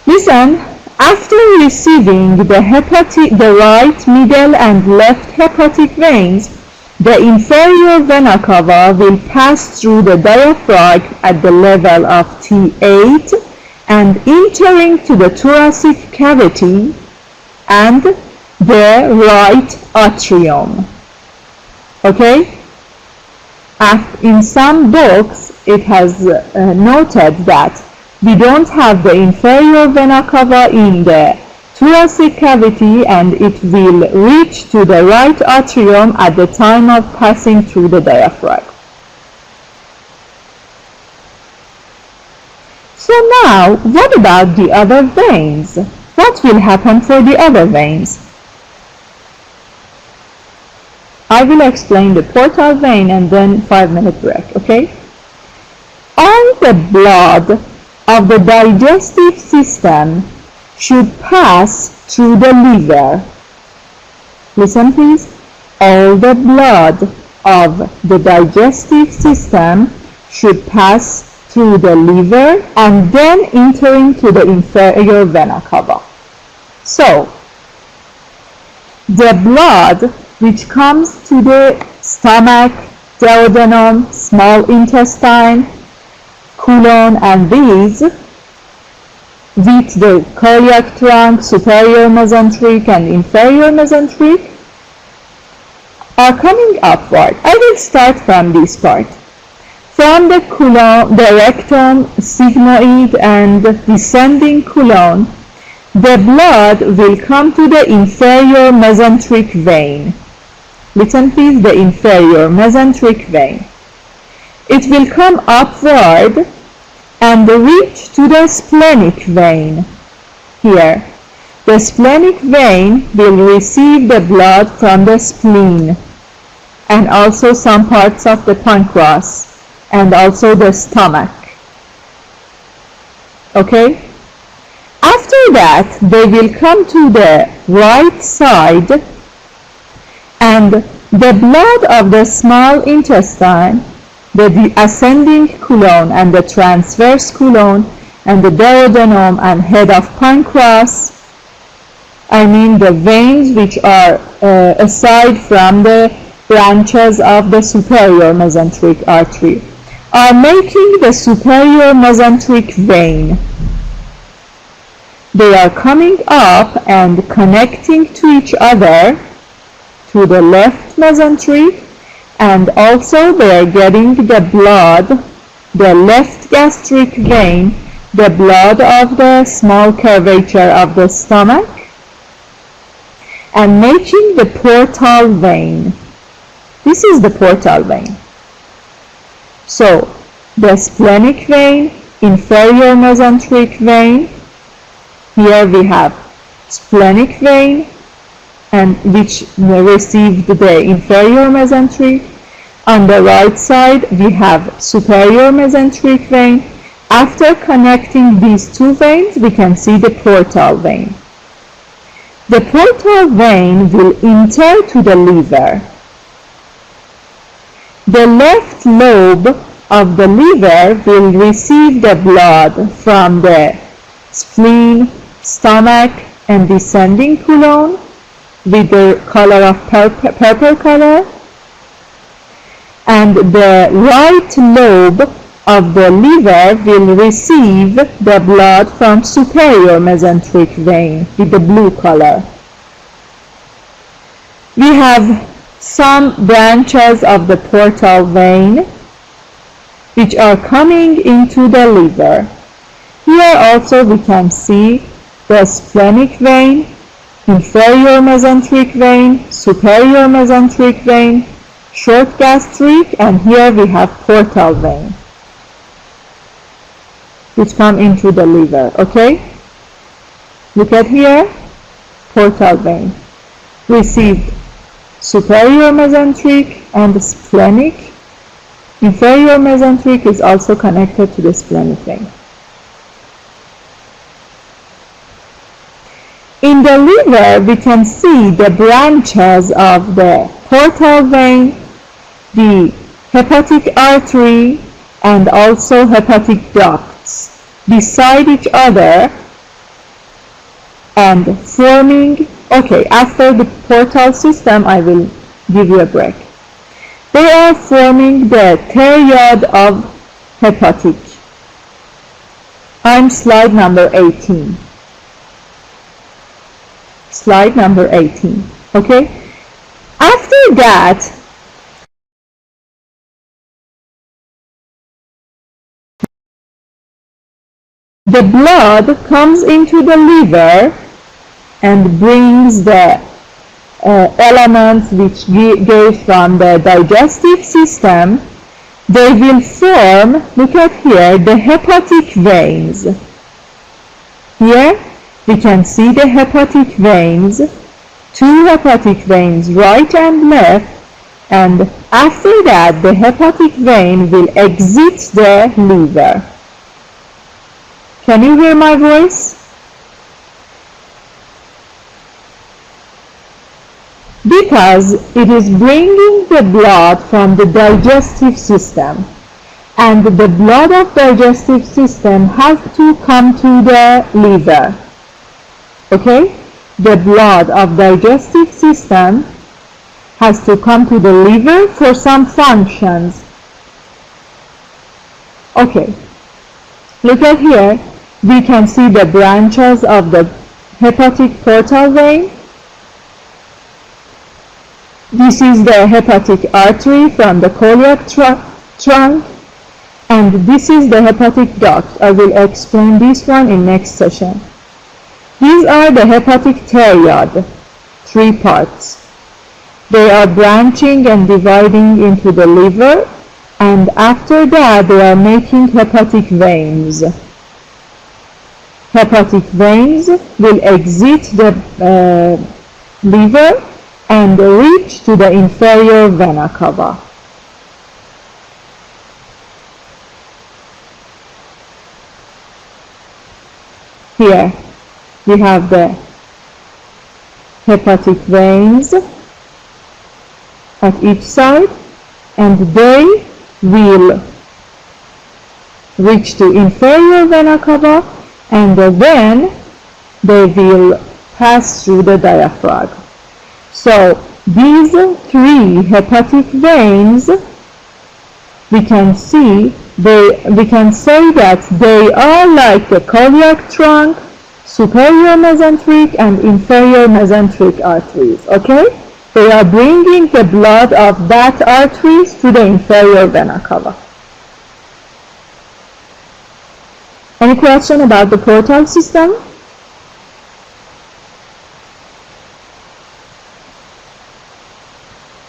Listen, after receiving the right, middle, and left hepatic veins, the inferior vena cava will pass through the diaphragm at the level of T8 and entering to the thoracic cavity and the right atrium. Okay? In some books, it has noted that we don't have the inferior vena cava in the thoracic cavity and it will reach to the right atrium at the time of passing through the diaphragm. So now, what about the other veins? What will happen for the other veins? I will explain the portal vein and then 5-minute break, okay? All the blood of the digestive system should pass through the liver. Listen please. All the blood of the digestive system should pass through the liver and then enter into the inferior vena cava. So, the blood which comes to the stomach, duodenum, small intestine, colon and these, with the cardiac trunk, superior mesenteric and inferior mesenteric, are coming upward. I will start from this part. From the colon, the rectum, sigmoid and descending colon, the blood will come to the inferior mesenteric vein. Listen please, the inferior mesenteric vein. It will come upward and reach to the splenic vein. Here, the splenic vein will receive the blood from the spleen and also some parts of the pancreas and also the stomach. Okay? After that, they will come to the right side and the blood of the small intestine, the ascending colon and the transverse colon and the duodenum and head of pancreas, I mean the veins which are aside from the branches of the superior mesenteric artery, are making the superior mesenteric vein. They are coming up and connecting to each other to the left mesenteric, and also they are getting the blood, the left gastric vein, the blood of the small curvature of the stomach, and making the portal vein. This is the portal vein. So, the splenic vein, inferior mesenteric vein, here we have splenic vein, and which received the inferior mesenteric. On the right side, we have superior mesenteric vein. After connecting these two veins, we can see the portal vein. The portal vein will enter to the liver. The left lobe of the liver will receive the blood from the spleen, stomach, and descending colon with the color of purple color. And the right lobe of the liver will receive the blood from superior mesenteric vein with the blue color. We have some branches of the portal vein which are coming into the liver. Here also we can see the splenic vein, inferior mesenteric vein, superior mesenteric vein, short gastric, and here we have portal vein which come into the liver. Okay, look at here, portal vein received superior mesenteric and splenic. Inferior mesenteric is also connected to the splenic vein. In the liver, we can see the branches of the portal vein, the hepatic artery, and also hepatic ducts beside each other and forming. Okay, after the portal system, I will give you a break. They are forming the teriod of hepatic. I'm slide number 18. Slide number 18. Okay? After that, the blood comes into the liver and brings the elements which gave from the digestive system. They will form, look at here, the hepatic veins. Here we can see the hepatic veins, two hepatic veins, right and left, And after that, the hepatic vein will exit the liver. Can you hear my voice? Because it is bringing the blood from the digestive system, and the blood of digestive system has to come to the liver. Okay? The blood of digestive system has to come to the liver for some functions. Okay, look at here. We can see the branches of the hepatic portal vein. This is the hepatic artery from the coeliac trunk, and this is the hepatic duct. I will explain this one in next session. These are the hepatic teriod, 3 parts. They are branching and dividing into the liver, and after that they are making hepatic veins. Hepatic veins will exit the liver and reach to the inferior vena cava. Here we have the hepatic veins at each side, and they will reach to inferior vena cava, and then they will pass through the diaphragm. So these 3 hepatic veins, we can say that they are like the coeliac trunk, superior mesenteric and inferior mesenteric arteries. Okay? They are bringing the blood of that arteries to the inferior vena cava. Any question about the portal system?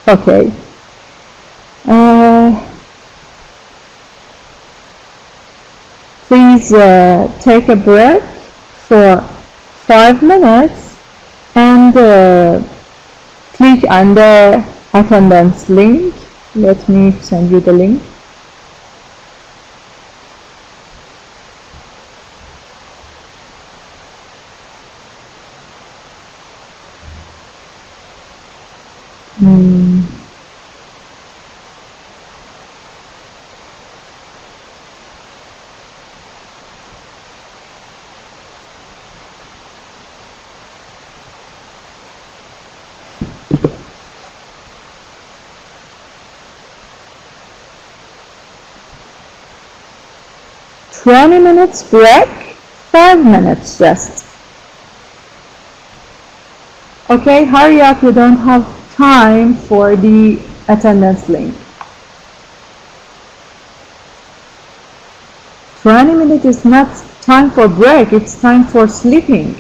Okay. Please take a break for 5 minutes and click on the attendance link. Let me send you the link. Twenty minutes break, 5 minutes rest. Okay, hurry up, you don't have time for the attendance link. 20 minutes is not time for break, it's time for sleeping.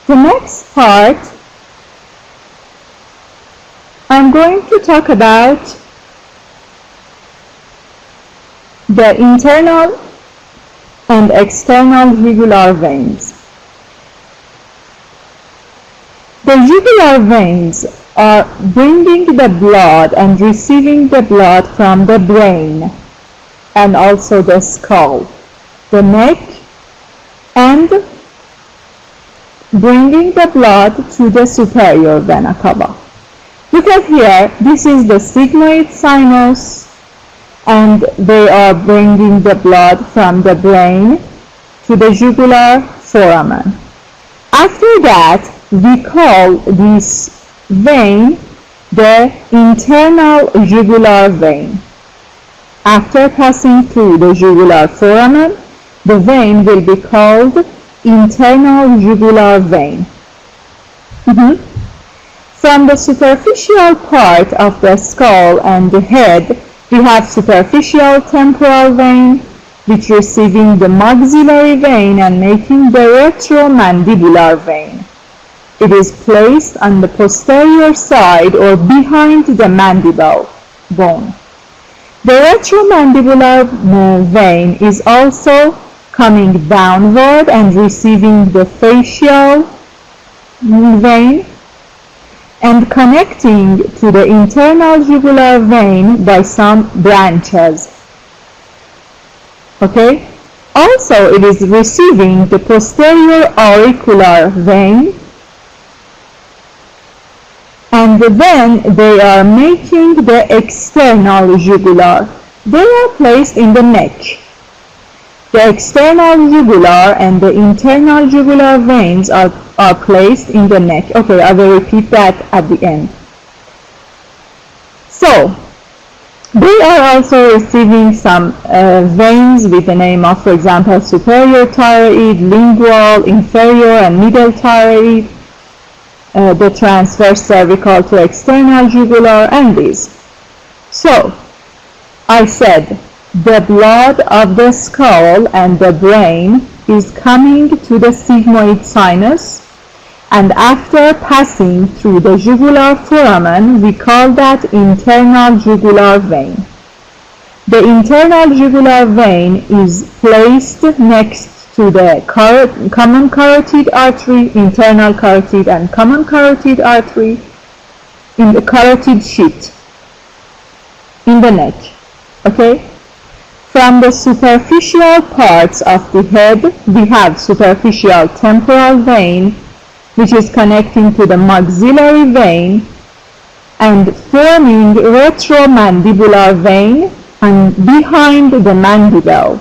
The next part, I'm going to talk about the internal and external jugular veins. The jugular veins are bringing the blood and receiving the blood from the brain. and also the skull, the neck, and bringing the blood to the superior vena cava. Look at here, this is the sigmoid sinus, and they are bringing the blood from the brain to the jugular foramen. After that, we call this vein the internal jugular vein. After passing through the jugular foramen, the vein will be called internal jugular vein. From the superficial part of the skull and the head, we have superficial temporal vein, which receiving the maxillary vein and making the retromandibular vein. It is placed on the posterior side or behind the mandible bone. The retromandibular vein is also coming downward and receiving the facial vein and connecting to the internal jugular vein by some branches. Okay? Also, it is receiving the posterior auricular vein, and then they are making the external jugular. They are placed in the neck. The external jugular and the internal jugular veins are placed in the neck. Okay, I will repeat that at the end. So, they are also receiving some veins with the name of, for example, superior thyroid, lingual, inferior, and middle thyroid, the transverse cervical to external jugular, and these. So, I said the blood of the skull and the brain is coming to the sigmoid sinus, and after passing through the jugular foramen, we call that internal jugular vein. The internal jugular vein is placed next to the common carotid artery, internal carotid and common carotid artery, in the carotid sheath, in the neck. Okay? From the superficial parts of the head, we have superficial temporal vein, which is connecting to the maxillary vein and forming retromandibular vein and behind the mandible.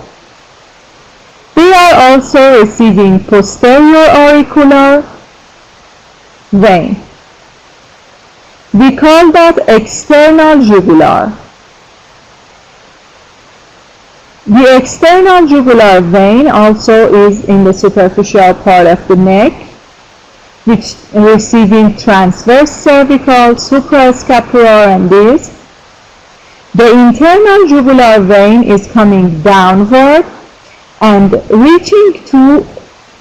They are also receiving posterior auricular vein. We call that external jugular. The external jugular vein also is in the superficial part of the neck, which receiving transverse cervical, suprascapular, and this. The internal jugular vein is coming downward and reaching to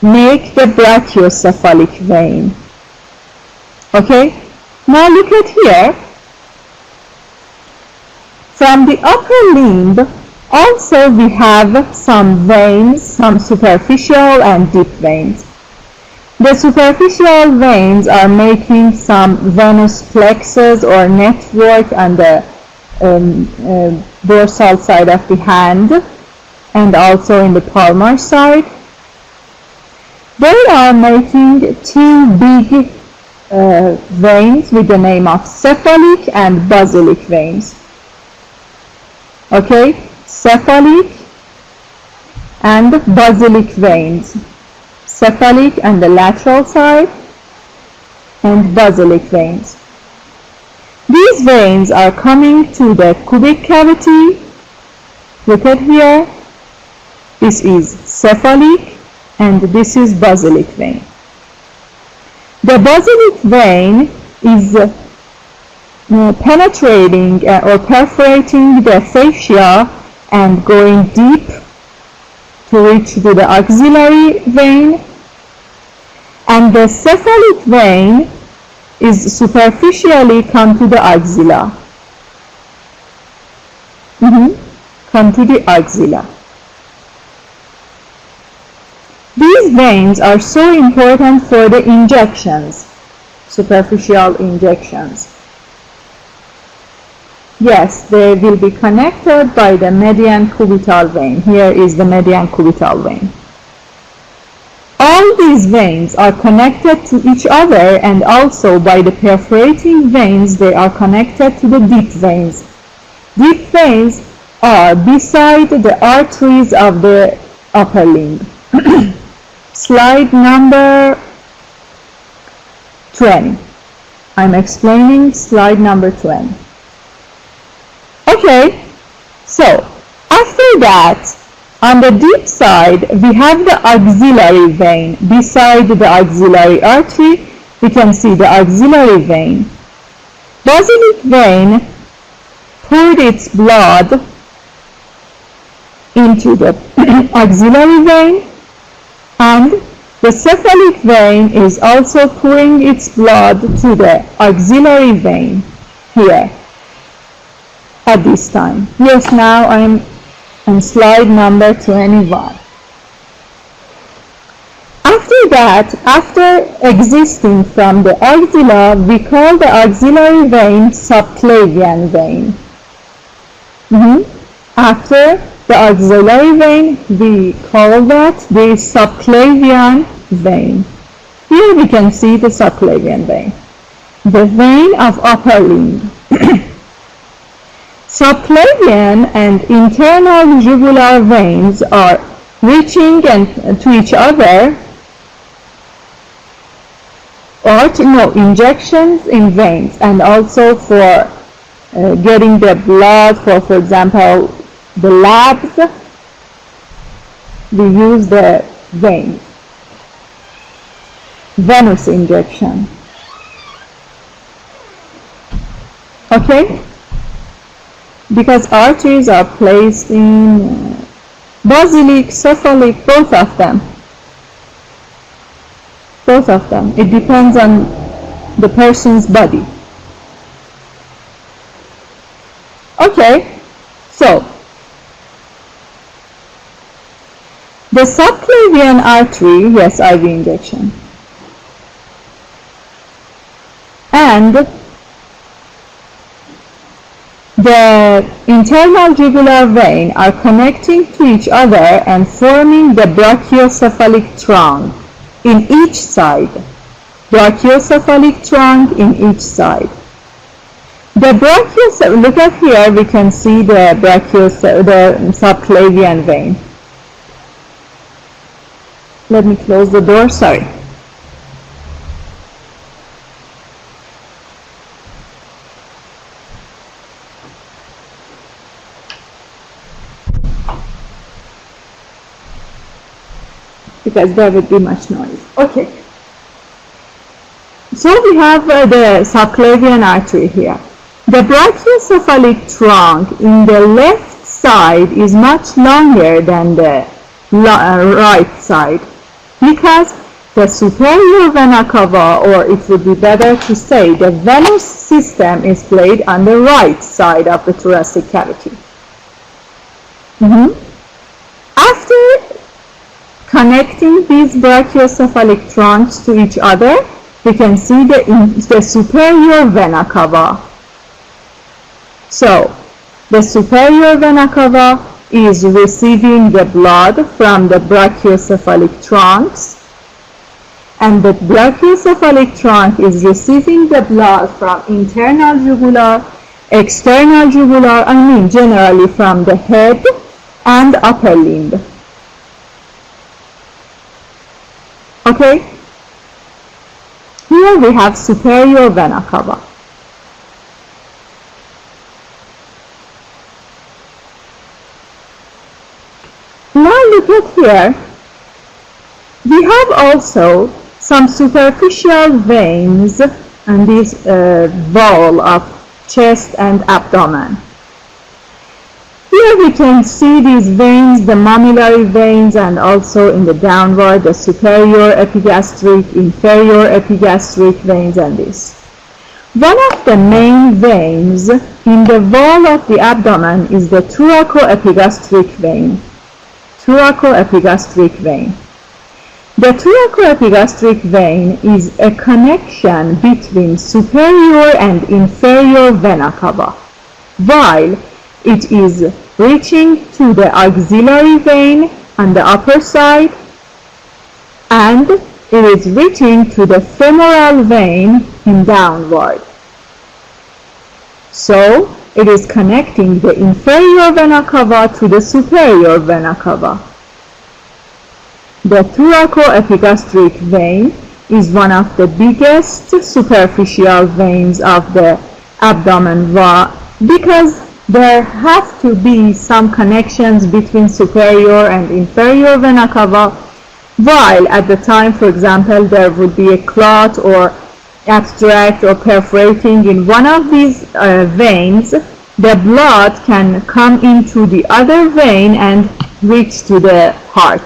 make the brachiocephalic vein. Okay? Now look at here. From the upper limb, also we have some veins, some superficial and deep veins. The superficial veins are making some venous plexus or network on the dorsal side of the hand and also in the palmar side. They are making two big veins with the name of cephalic and basilic veins. Okay, cephalic and basilic veins. Cephalic on the lateral side and basilic veins. These veins are coming to the cubic cavity. Look at here. This is cephalic and this is basilic vein. The basilic vein is penetrating or perforating the fascia and going deep to reach to the axillary vein, and the cephalic vein is superficially come to the axilla. Come to the axilla. These veins are so important for the injections, superficial injections. Yes, they will be connected by the median cubital vein. Here is the median cubital vein. All these veins are connected to each other, and also by the perforating veins they are connected to the deep veins. Deep veins are beside the arteries of the upper limb. Slide number 20. I'm explaining slide number 20. Okay, so after that, on the deep side, we have the axillary vein. Beside the axillary artery, we can see the axillary vein. Basilic vein poured its blood into the axillary vein, and the cephalic vein is also pouring its blood to the axillary vein here at this time. Yes, now I'm on slide number 21. After that, after existing from the axilla, we call the axillary vein subclavian vein. After the axillary vein, we call that the subclavian vein. Here we can see the subclavian vein, the vein of upper limb. Subclavian and internal jugular veins are reaching to each other, or injections in veins, and also for getting the blood for example, the labs, we use the veins. Venous injection. Okay? Because arteries are placed in basilic, cephalic, both of them. Both of them. It depends on the person's body. Okay, so the subclavian artery, yes, IV injection, and the internal jugular vein are connecting to each other and forming the brachiocephalic trunk in each side. Brachiocephalic trunk in each side. The look at here, we can see the subclavian vein. Let me close the door, sorry. Because there would be much noise. Okay. So we have the subclavian artery here. The brachiocephalic trunk in the left side is much longer than the right side because the superior vena cava, or it would be better to say the venous system, is placed on the right side of the thoracic cavity. After connecting these brachiocephalic trunks to each other, we can see the superior vena cava. So, the superior vena cava is receiving the blood from the brachiocephalic trunks, and the brachiocephalic trunk is receiving the blood from internal jugular, external jugular, generally from the head and upper limb. Okay? Here we have superior vena cava. Now look at here. We have also some superficial veins on this wall of chest and abdomen. Here we can see these veins, the mammillary veins, and also in the downward, the superior epigastric, inferior epigastric veins, and this. One of the main veins in the wall of the abdomen is the thoracoepigastric vein. Thoracoepigastric vein. The thoracoepigastric vein is a connection between superior and inferior vena cava. while it is reaching to the axillary vein on the upper side, and it is reaching to the femoral vein in downward. So it is connecting the inferior vena cava to the superior vena cava. The thoracoepigastric vein is one of the biggest superficial veins of the abdomen because there have to be some connections between superior and inferior vena cava, while at the time, for example, there would be a clot or abstract or perforating in one of these veins, the blood can come into the other vein and reach to the heart.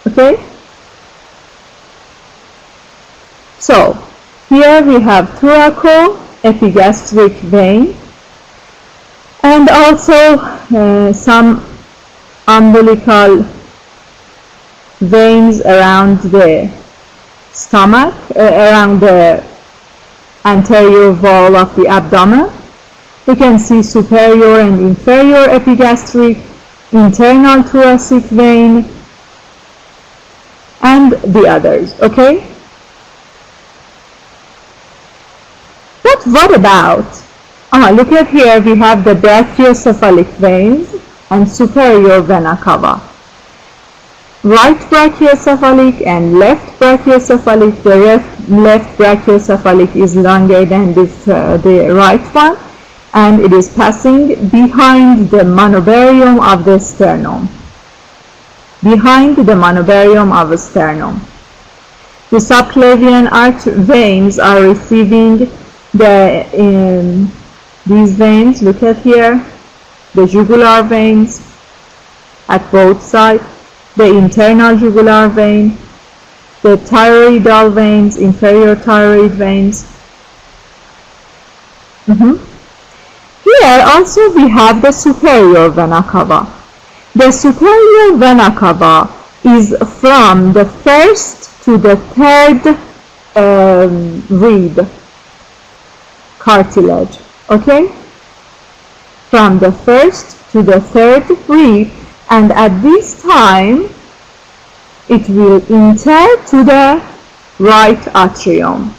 Okay? So, here we have thoracoepigastric vein and also some umbilical veins around the stomach, around the anterior wall of the abdomen. You can see superior and inferior epigastric, internal thoracic vein, and the others, okay? But what about, look at here, we have the brachiocephalic veins and superior vena cava. Right brachiocephalic and left brachiocephalic. The left brachiocephalic is longer than the right one, and it is passing behind the monobarium of the sternum. Behind the monobarium of the sternum. The subclavian arch veins are receiving these veins. Look at here, the jugular veins at both sides, the internal jugular vein, the thyroidal veins, inferior thyroid veins. Here also we have the superior vena cava. The superior vena cava is from the first to the third rib cartilage, okay? From the first to the third rib, and at this time it will enter to the right atrium.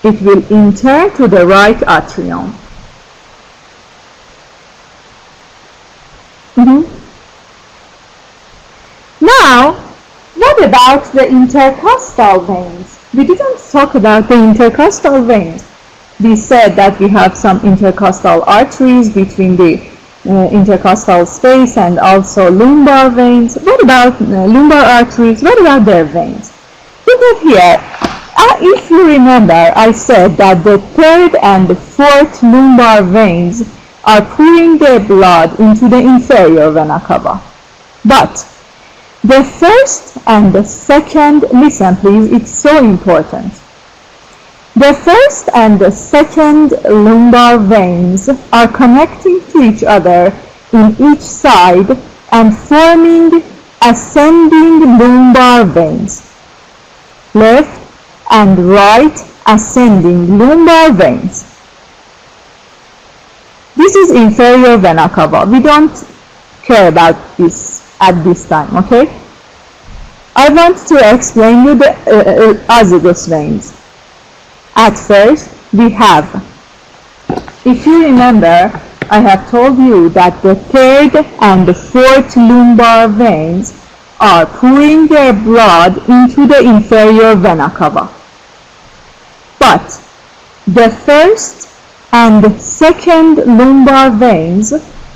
It will enter to the right atrium. Now, what about the intercostal veins? We didn't talk about the intercostal veins. We said that we have some intercostal arteries between the intercostal space and also lumbar veins. What about lumbar arteries? What about their veins? Look at here. If you remember, I said that the third and the fourth lumbar veins are pouring their blood into the inferior vena cava. But the first and the second, listen please, it's so important. The first and the second lumbar veins are connecting to each other in each side and forming ascending lumbar veins. Left and right ascending lumbar veins. This is inferior vena cava. We don't care about this at this time, okay? I want to explain you the azygos veins. At first, we have, if you remember, I have told you that the third and the fourth lumbar veins are pouring their blood into the inferior vena cava. But the first and second lumbar veins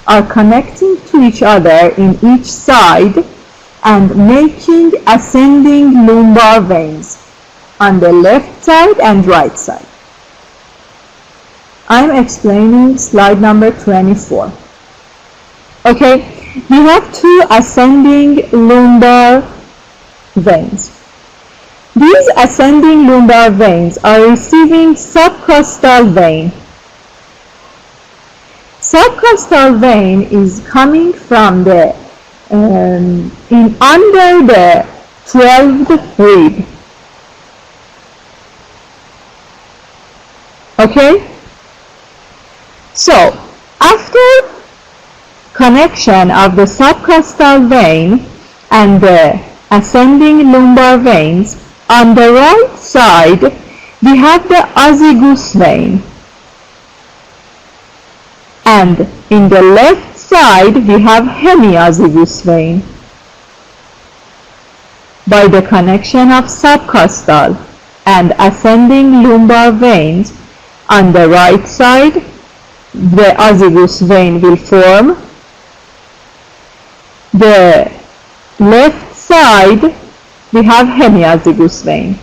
are connecting to each other in each side and making ascending lumbar veins on the left side and right side. I'm explaining slide number 24. Okay, we have two ascending lumbar veins. These ascending lumbar veins are receiving subcostal vein. Subcostal vein is coming from the under the 12th rib. Okay? So, after connection of the subcostal vein and the ascending lumbar veins, on the right side we have the azygos vein, and in the left side we have hemiazygos vein. By the connection of subcostal and ascending lumbar veins, on the right side the azygos vein will form. The left side we have hemiazygos vein.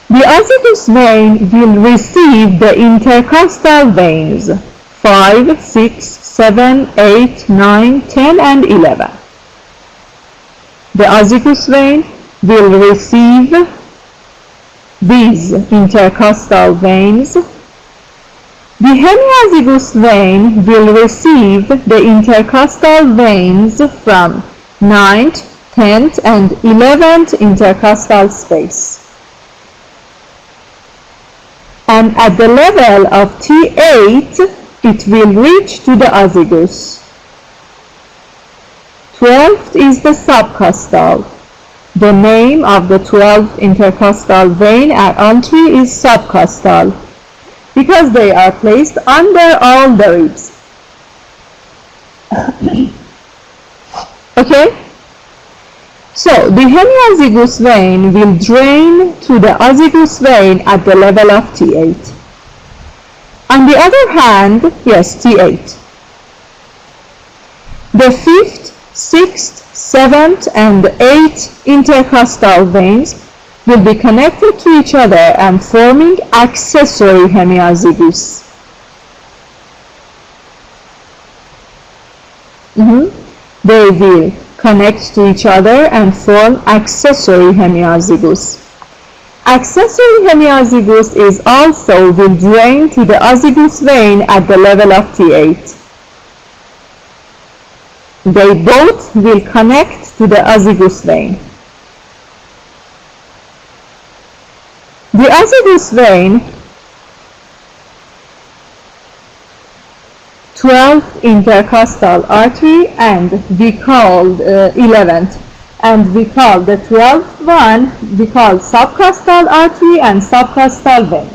The azygos vein will receive the intercostal veins 5, 6, 7, 8, 9, 10 and 11. The azygos vein will receive these intercostal veins. The hemiazygos vein will receive the intercostal veins from 9th, 10th and 11th intercostal space. And at the level of T8, it will reach to the azygos. 12th is the subcostal. The name of the 12th intercostal vein at entry is subcostal because they are placed under all the ribs. Okay? So, the hemiazygos vein will drain to the azygos vein at the level of T8. On the other hand, yes, T8. The 5th, 6th, 7th and 8th intercostal veins will be connected to each other and forming accessory hemiazygos. They will connect to each other and form accessory hemiazygos. Accessory hemiazygos is also will drain to the azygos vein at the level of T8. They both will connect to the azygos vein. The azygos vein, 12th intercostal artery, and we called 11th, and we call the 12th one, we call subcostal artery and subcostal vein,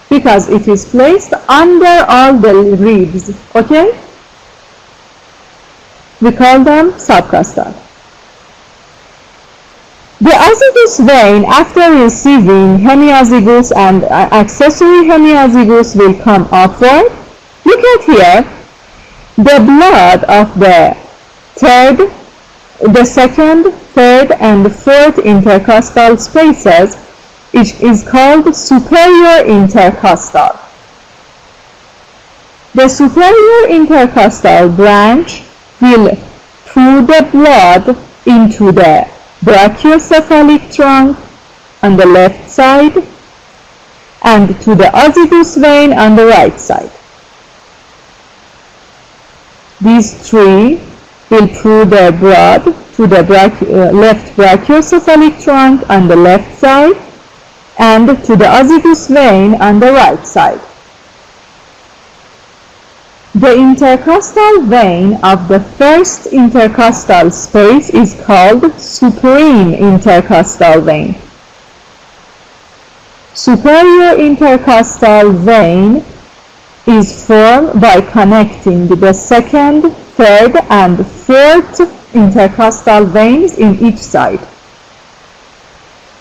because it is placed under all the ribs, okay? We call them subcostal. The azygos vein, after receiving hemiazygos and accessory hemiazygos, will come upward. Look at here. The blood of the second, third, and fourth intercostal spaces is called superior intercostal. The superior intercostal branch will pour the blood into the brachiocephalic trunk on the left side and to the azygos vein on the right side. These three will pour the blood to the left brachiocephalic trunk on the left side and to the azygos vein on the right side. The intercostal vein of the first intercostal space is called supreme intercostal vein. Superior intercostal vein is formed by connecting the second, third, and fourth intercostal veins in each side.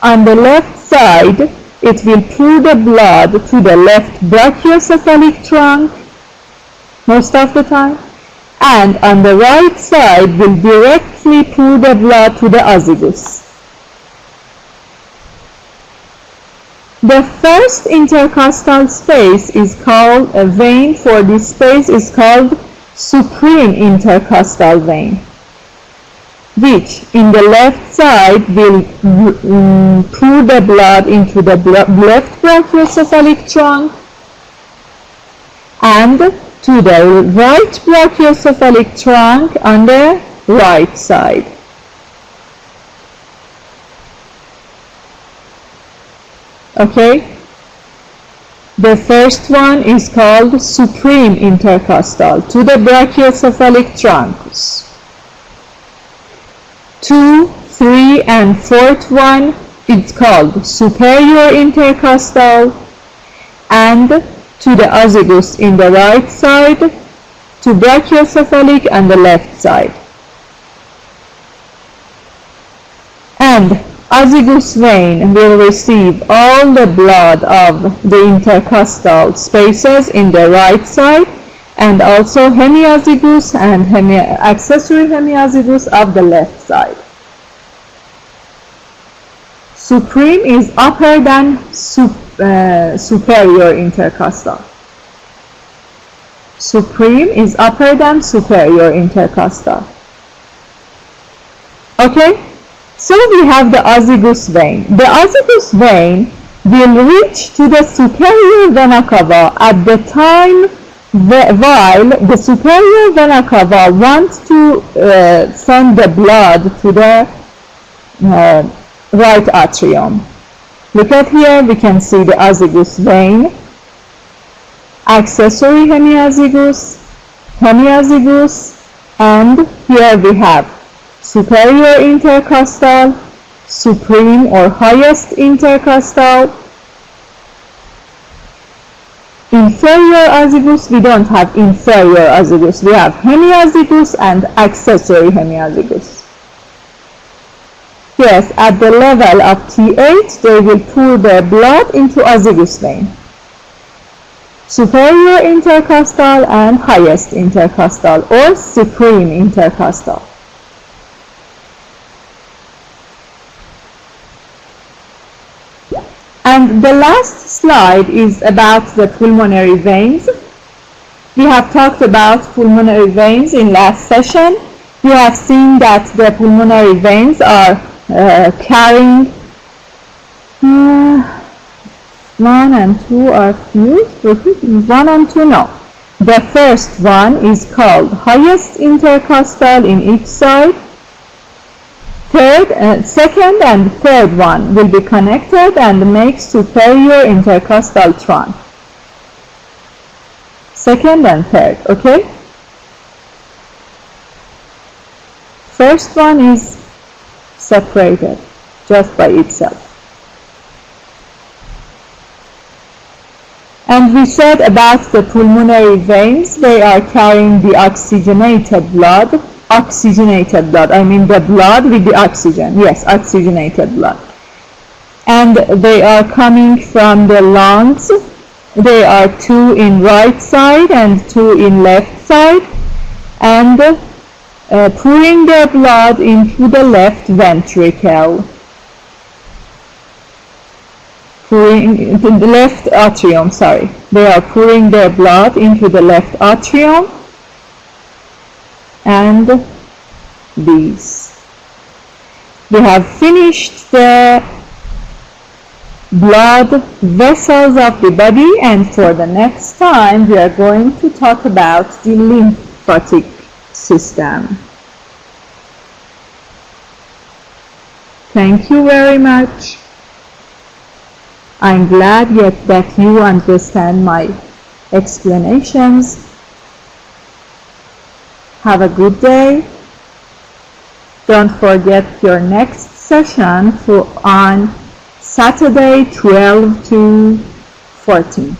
On the left side, it will pour the blood to the left brachiocephalic trunk most of the time, and on the right side will directly pour the blood to the azygos. The first intercostal space is called, a vein for this space is called supreme intercostal vein, which in the left side will pour the blood into the left brachiocephalic trunk and to the right brachiocephalic trunk on the right side. Okay? The first one is called supreme intercostal to the brachiocephalic truncus. 2, 3, and 4th one is called superior intercostal, and to the azygos in the right side, to brachiocephalic on the left side. And azygos vein will receive all the blood of the intercostal spaces in the right side, and also hemiazygos and accessory hemiazygos of the left side. Supreme is upper than superior intercostal. Supreme is upper than superior intercostal. Okay? So we have the azygos vein. The azygos vein will reach to the superior vena cava at the time while the superior vena cava wants to send the blood to the right atrium. Look at here, we can see the azygos vein, accessory hemiazygos, and here we have superior intercostal, supreme or highest intercostal. Inferior azygos, we don't have inferior azygos, we have hemiazygos and accessory hemiazygos. Yes, at the level of T8, they will pour the blood into azygos vein. Superior intercostal and highest intercostal or supreme intercostal. And the last slide is about the pulmonary veins. We have talked about pulmonary veins in last session. You have seen that the pulmonary veins are carrying 1 and 2 are fused. 1 and 2 no. The first one is called highest intercostal in each side. Second and third one will be connected and make superior intercostal trunk. Second and third, okay? First one is separated just by itself. And we said about the pulmonary veins, they are carrying the oxygenated blood. I mean the blood with the oxygen. Yes, oxygenated blood. And they are coming from the lungs. There are 2 in right side and 2 in left side. And pouring their blood into the left ventricle. Into the left atrium, sorry. They are pouring their blood into the left atrium. And these. We have finished the blood vessels of the body, and for the next time we are going to talk about the lymphatic system. Thank you very much. I'm glad that you understand my explanations. Have a good day. Don't forget your next session on Saturday 12 to 14.